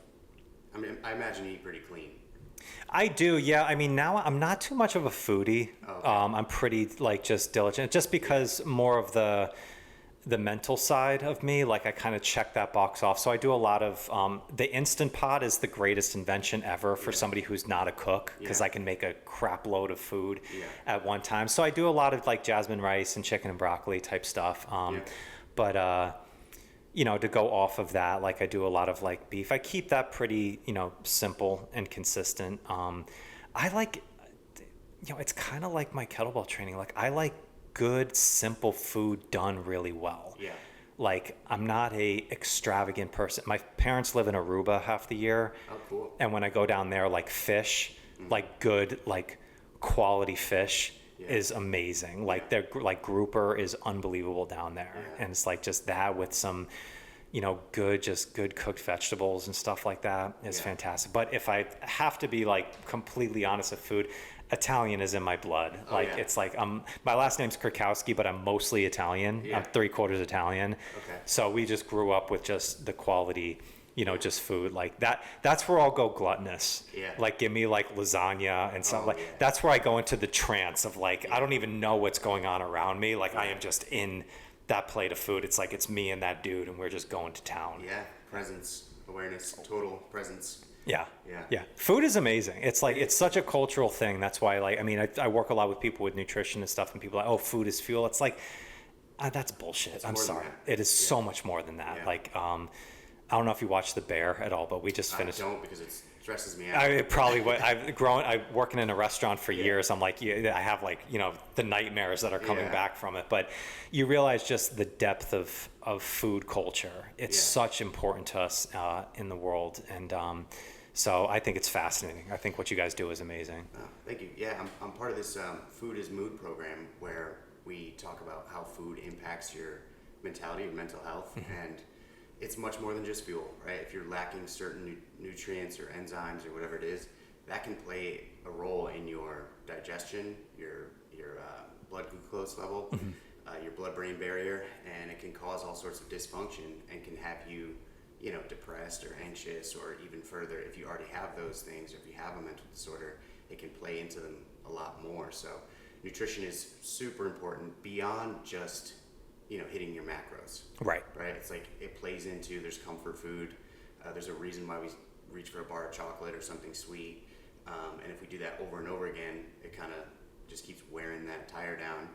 I mean, I imagine you eat pretty clean.
I do, yeah. I mean, now I'm not too much of a foodie.
Okay.
I'm pretty like just diligent, just because more of the mental side of me, like I kind of check that box off. So I do a lot of the Instant Pot is the greatest invention ever for somebody who's not a cook, because I can make a crap load of food at one time. So I do a lot of like jasmine rice and chicken and broccoli type stuff. But you know, to go off of that, like I do a lot of like beef. I keep that pretty, you know, simple and consistent. I like, you know, it's kind of like my kettlebell training. Like I like good, simple food done really well.
Yeah.
Like I'm not a extravagant person. My parents live in Aruba half the year.
Oh, cool.
And when I go down there, like fish, like good, like quality fish is amazing. Like their like grouper is unbelievable down there. And it's like just that with some, you know, just good cooked vegetables and stuff like that is fantastic. But if I have to be like completely honest with food, Italian is in my blood. It's like my last name's Kurkowski, but I'm mostly Italian. I'm 3/4 Italian.
Okay.
So we just grew up with just the quality, you know, just food like that. That's where I'll go gluttonous.
Yeah.
Like give me like lasagna and stuff that's where I go into the trance of like, I don't even know what's going on around me. Like I am just in that plate of food. It's like, it's me and that dude and we're just going to town.
Yeah. Presence, awareness, total presence.
Yeah.
Yeah.
Yeah. Food is amazing. It's like, it's such a cultural thing. That's why, like, I mean, I work a lot with people with nutrition and stuff, and people are like, oh, food is fuel. It's like, that's bullshit. I'm sorry. It is so much more than that.
Yeah.
Like, I don't know if you watch The Bear at all, but we just finished.
I don't, because it stresses me out.
It probably would. I'm working in a restaurant for years. I'm like, I have like, you know, the nightmares that are coming back from it. But you realize just the depth of food culture. It's such important to us in the world. And so I think it's fascinating. I think what you guys do is amazing.
Oh, thank you. Yeah, I'm part of this Food is Mood program where we talk about how food impacts your mentality and mental health. And it's much more than just fuel, right? If you're lacking certain nutrients or enzymes or whatever it is, that can play a role in your digestion, your blood glucose level, your blood-brain barrier, and it can cause all sorts of dysfunction and can have you, you know, depressed or anxious, or even further, if you already have those things, or if you have a mental disorder, it can play into them a lot more. So nutrition is super important beyond just, you know, hitting your macros. Right. It's like it plays into, there's comfort food. There's a reason why we reach for a bar of chocolate or something sweet. And if we do that over and over again, it kind of just keeps wearing that tire down.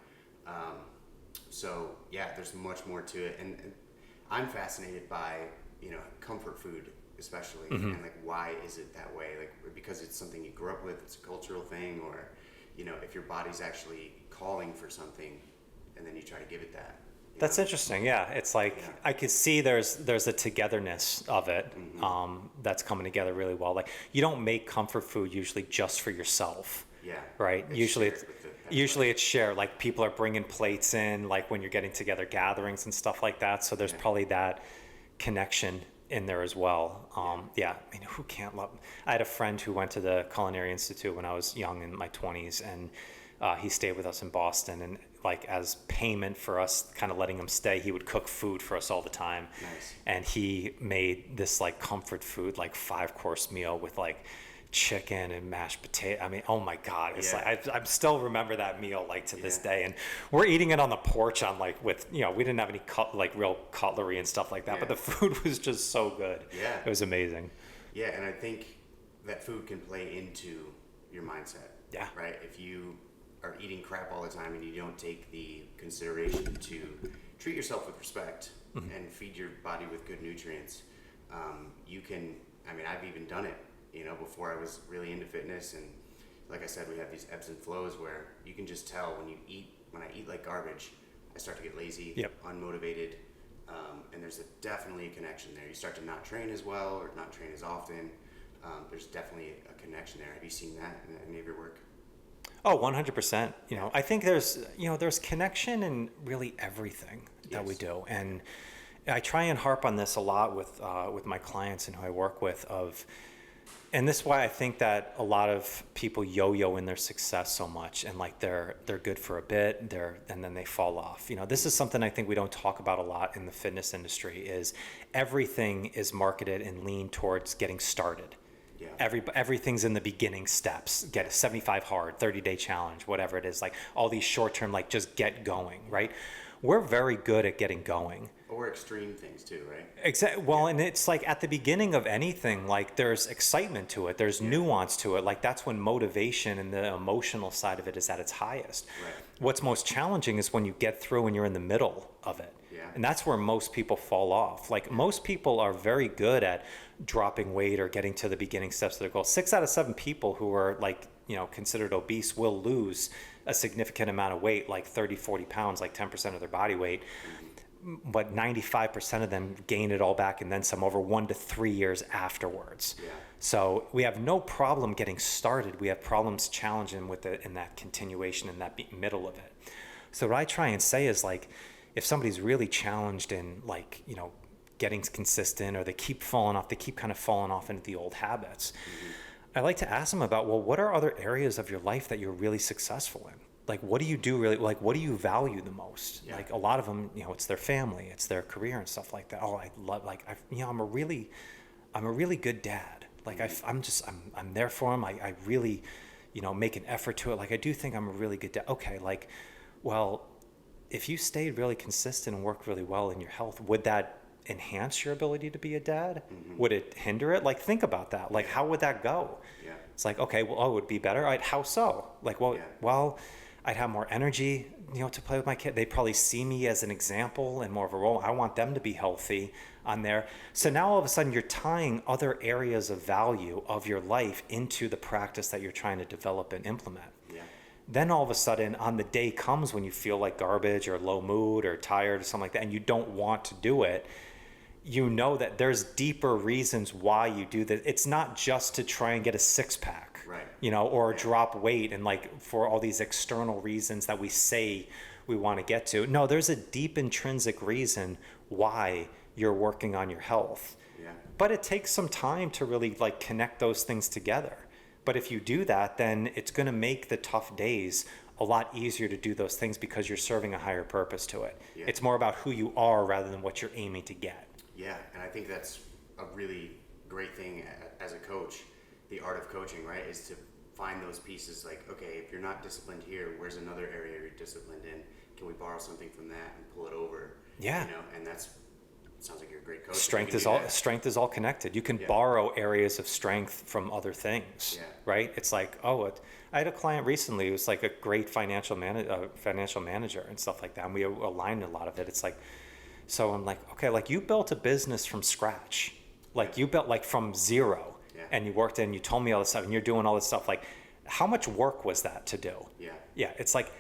So yeah, there's much more to it. And I'm fascinated by, you know, comfort food, especially, and like, why is it that way? Like, because it's something you grew up with, it's a cultural thing, or, you know, if your body's actually calling for something and then you try to give it that.
That's interesting. Yeah, it's like I could see there's a togetherness of it that's coming together really well. Like you don't make comfort food usually just for yourself. Yeah. Right. Usually it's shared. Like people are bringing plates in, like when you're getting together gatherings and stuff like that. So there's probably that connection in there as well. I mean, who can't love? I had a friend who went to the Culinary Institute when I was young in my 20s, and He stayed with us in Boston, and like as payment for us kind of letting him stay, he would cook food for us all the time.
Nice.
And he made this like comfort food, like 5-course meal with like chicken and mashed potato. I mean, oh my God, it's like I still remember that meal like to this day. And we're eating it on the porch on like with, you know, we didn't have any real cutlery and stuff like that, but the food was just so good.
Yeah,
it was amazing.
Yeah, and I think that food can play into your mindset.
Yeah.
Right. If you are eating crap all the time and you don't take the consideration to treat yourself with respect and feed your body with good nutrients, you can. I mean, I've even done it. You know, before I was really into fitness, and like I said, we have these ebbs and flows where you can just tell when I eat like garbage, I start to get lazy, unmotivated, and there's definitely a connection there. You start to not train as well or not train as often. There's definitely a connection there. Have you seen that in any of your work?
Oh, 100%. You know, I think there's connection in really everything that we do. And I try and harp on this a lot with my clients and who I work with and this is why I think that a lot of people yo-yo in their success so much, and like they're good for a bit, and then they fall off. You know, this is something I think we don't talk about a lot in the fitness industry. Is everything is marketed and leaned towards getting started. Yeah. Everything's in the beginning steps. Get a 75 hard, 30-day challenge, whatever it is. Like all these short-term, like just get going, right? We're very good at getting going.
Or extreme things too, right?
Exactly. Well, and it's like at the beginning of anything, like there's excitement to it, there's nuance to it. Like that's when motivation and the emotional side of it is at its highest.
Right.
What's most challenging is when you get through and you're in the middle of it. Yeah. And that's where most people fall off. Like most people are very good at dropping weight or getting to the beginning steps of their goal. 6 out of 7 people who are like, you know, considered obese will lose a significant amount of weight, like 30, 40 pounds, like 10% of their body weight. But 95% of them gain it all back and then some over 1 to 3 years afterwards. Yeah. So we have no problem getting started. We have problems challenging with it in that continuation in that middle of it. So what I try and say is like, if somebody's really challenged in like, you know, getting consistent, or they keep falling off, they keep kind of falling off into the old habits. I like to ask them about, well, what are other areas of your life that you're really successful in? Like, what do you do really, like, what do you value the most? Yeah. Like a lot of them, you know, it's their family, it's their career and stuff like that. Oh, I love, like, I'm a really good dad. Like I'm there for them. I really, you know, make an effort to it. Like I do think I'm a really good dad. Okay. Like, well, if you stayed really consistent and worked really well in your health, would that enhance your ability to be a dad? Would it hinder it? Like, think about that. Like, how would that go? Yeah. It's like, okay, well, it would be better. How so? Like, well, I'd have more energy, you know, to play with my kid. They probably see me as an example and more of a role. I want them to be healthy on there. So now all of a sudden you're tying other areas of value of your life into the practice that you're trying to develop and implement. Yeah. Then all of a sudden on the day comes when you feel like garbage or low mood or tired or something like that, and you don't want to do it, you know that there's deeper reasons why you do that. It's not just to try and get a 6-pack, right? You know, or drop weight and like for all these external reasons that we say we want to get to. No, there's a deep intrinsic reason why you're working on your health. Yeah. But it takes some time to really like connect those things together. But if you do that, then it's going to make the tough days a lot easier to do those things because you're serving a higher purpose to it. Yeah. It's more about who you are rather than what you're aiming to get.
Yeah, and I think that's a really great thing as a coach. The art of coaching, right, is to find those pieces like, okay, if you're not disciplined here, where's another area you're disciplined in? Can we borrow something from that and pull it over? Yeah. You know, and it sounds like you're a great coach.
Strength is all connected. You can borrow areas of strength from other things, right? It's like, I had a client recently who was like a great financial manager and stuff like that, and we aligned a lot of it. It's like, so I'm like, okay, like you built a business from scratch. Like you built like from zero and you worked in, you told me all this stuff and you're doing all this stuff. Like how much work was that to do? Yeah. Yeah. It's like,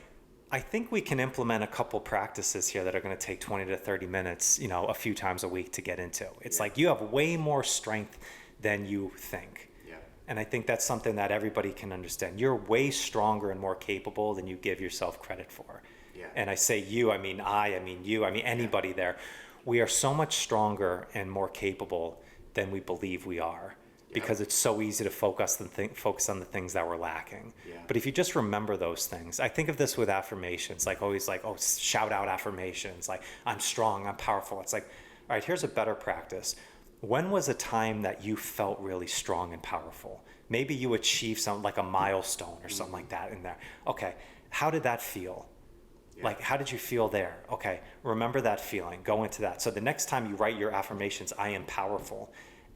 I think we can implement a couple practices here that are going to take 20 to 30 minutes, you know, a few times a week to get into. It's like you have way more strength than you think. Yeah. And I think that's something that everybody can understand. You're way stronger and more capable than you give yourself credit for. Yeah. And I say you, I mean you, I mean anybody there. We are so much stronger and more capable than we believe we are. because it's so easy to focus on the things that we're lacking.
Yeah.
But if you just remember those things, I think of this with affirmations, like always like, oh, shout out affirmations, like I'm strong, I'm powerful. It's like, all right, here's a better practice. When was a time that you felt really strong and powerful? Maybe you achieved something like a milestone or something like that in there. Okay, how did that feel?
Yeah.
Like, how did you feel there? Okay, remember that feeling, go into that. So the next time you write your affirmations, I am powerful,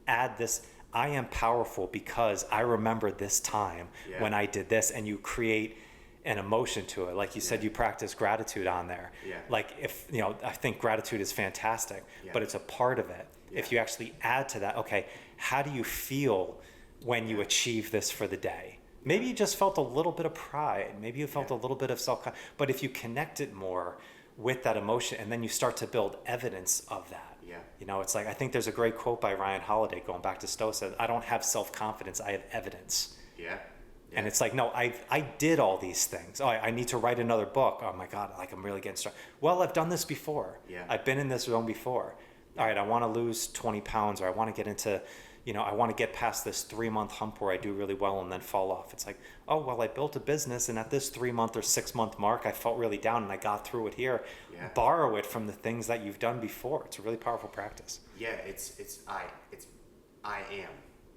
add this, I am powerful because I remember this time when I did this, and you create an emotion to it. Like you said, you practice gratitude on there.
Yeah.
Like if, I think gratitude is fantastic, but it's a part of it.
Yeah.
If you actually add to that, okay, how do you feel when you achieve this for the day? Maybe you just felt a little bit of pride. Maybe you felt a little bit of but if you connect it more with that emotion, and then you start to build evidence of that.
Yeah.
It's like, I think there's a great quote by Ryan Holiday going back to Stoicism. I don't have self-confidence, I have evidence.
Yeah.
And it's like, no, I did all these things. Oh, I need to write another book. Oh my God, like I'm really getting strong. Well, I've done this before.
Yeah.
I've been in this zone before. All right, I want to lose 20 pounds, or I want to get into, I want to get past this 3-month hump where I do really well and then fall off. It's like, oh, well, I built a business, and at this 3-month or 6-month mark, I felt really down and I got through it here.
Yeah.
Borrow it from the things that you've done before. It's a really powerful practice.
Yeah, it's I am,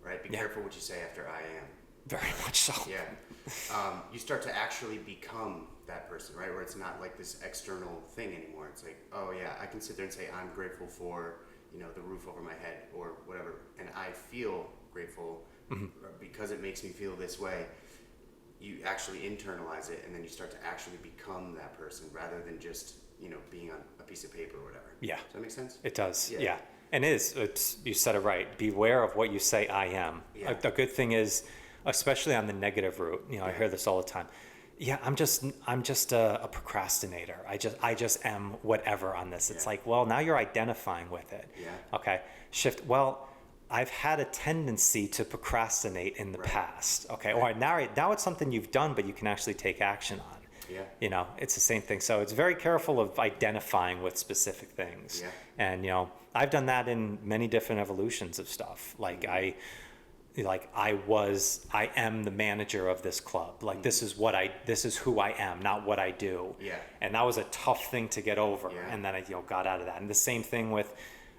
right? Be careful what you say after I am.
Very much so.
Yeah. You start to actually become that person, right? Where it's not like this external thing anymore. It's like, oh yeah, I can sit there and say I'm grateful for, the roof over my head or whatever, and I feel grateful because it makes me feel this way. You actually internalize it, and then you start to actually become that person rather than just, being on a piece of paper or whatever.
Yeah.
Does that make sense?
It does. Yeah. And you said it right. Beware of what you say I am.
Yeah.
A good thing is, especially on the negative route, I hear this all the time. Yeah, I'm just a procrastinator. I just am whatever on this. It's like, well, now you're identifying with it.
Yeah.
Okay. Shift. Well, I've had a tendency to procrastinate in the past. Okay. Or now it's something you've done, but you can actually take action on.
Yeah.
It's the same thing. So it's very careful of identifying with specific things.
Yeah.
And, I've done that in many different evolutions of stuff. Like I am the manager of this club. Like this is who I am, not what I do.
Yeah.
And that was a tough thing to get over.
Yeah.
And then I, got out of that. And the same thing with,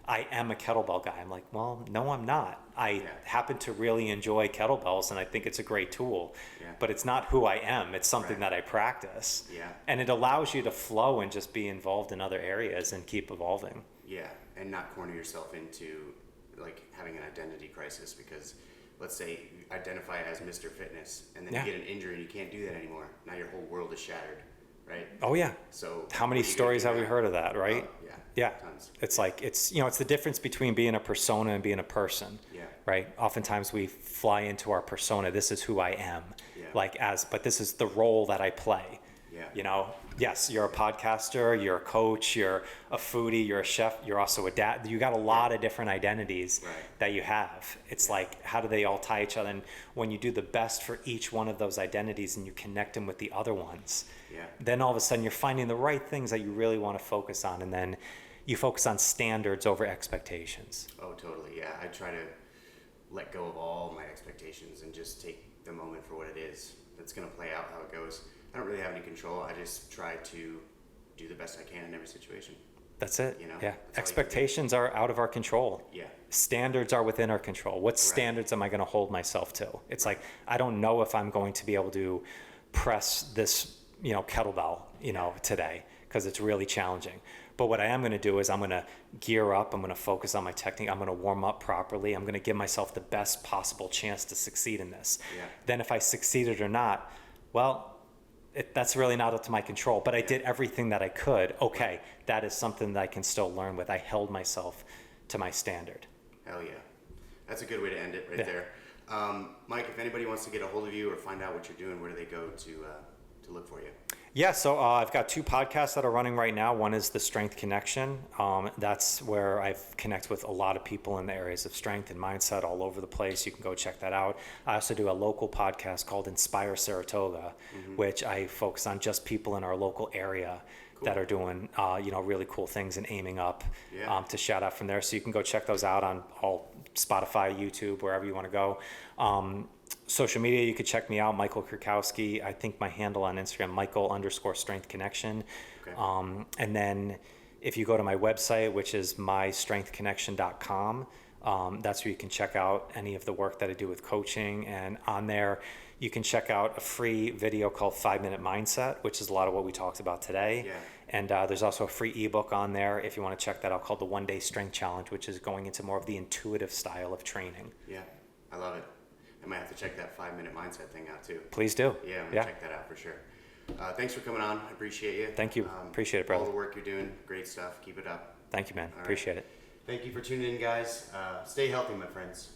I am a kettlebell guy. I'm like, well, no, I'm not. I happen to really enjoy kettlebells, and I think it's a great tool.
Yeah.
But it's not who I am. It's something that I practice.
Yeah.
And it allows you to flow and just be involved in other areas and keep evolving.
Yeah, and not corner yourself into like having an identity crisis, because let's say you identify as Mr. Fitness and then you get an injury and you can't do that anymore. Now your whole world is shattered, right?
Oh yeah.
So
how many stories have we heard of that, right?
Yeah.
Yeah.
Tons.
It's like, it's the difference between being a persona and being a person.
Yeah.
Right? Oftentimes we fly into our persona. This is who I am.
Yeah.
But this is the role that I play.
Yeah.
Yes, you're a podcaster, you're a coach, you're a foodie, you're a chef, you're also a dad. You got a lot of different identities that you have. It's like, how do they all tie each other? And when you do the best for each one of those identities and you connect them with the other ones, then all of a sudden you're finding the right things that you really want to focus on. And then you focus on standards over expectations.
Oh, totally. Yeah. I try to let go of all my expectations and just take the moment for what it is. It's going to play out how it goes. I don't really have any control. I just try to do the best I can in every situation.
That's it.
That's
Expectations are out of our control.
Yeah.
Standards are within our control. What standards am I going to hold myself to? It's like, I don't know if I'm going to be able to press this, kettlebell, today, because it's really challenging. But what I am going to do is I'm going to gear up. I'm going to focus on my technique. I'm going to warm up properly. I'm going to give myself the best possible chance to succeed in this.
Yeah.
Then if I succeeded or not, well, that's really not up to my control, but I did everything that I could. Okay, that is something that I can still learn with. I held myself to my standard.
Hell yeah. That's a good way to end it there. Mike, if anybody wants to get a hold of you or find out what you're doing, where do they go to look for you?
Yeah, so I've got 2 podcasts that are running right now. One is The Strength Connection. That's where I've connected with a lot of people in the areas of strength and mindset all over the place. You can go check that out. I also do a local podcast called Inspire Saratoga, which I focus on just people in our local area that are doing, really cool things and aiming up,
Yeah.
to shout out from there. So you can go check those out on all Spotify, YouTube, wherever you want to go. Social media, you could check me out, Michael Kurkowski. I think my handle on Instagram, Michael_Strength Connection.
Okay.
And then if you go to my website, which is mystrengthconnection.com, that's where you can check out any of the work that I do with coaching. And on there, you can check out a free video called 5-Minute Mindset, which is a lot of what we talked about today.
Yeah.
And there's also a free ebook on there if you want to check that out called the 1-Day Strength Challenge, which is going into more of the intuitive style of training.
Yeah, I love it. I might have to check that 5-minute mindset thing out too.
Please do.
Yeah, I'm gonna check that out for sure. Thanks for coming on. I appreciate you.
Thank you. Appreciate it, brother.
All the work you're doing, great stuff. Keep it up.
Thank you, man.
All right.
Appreciate it.
Thank you for tuning in, guys. Stay healthy, my friends.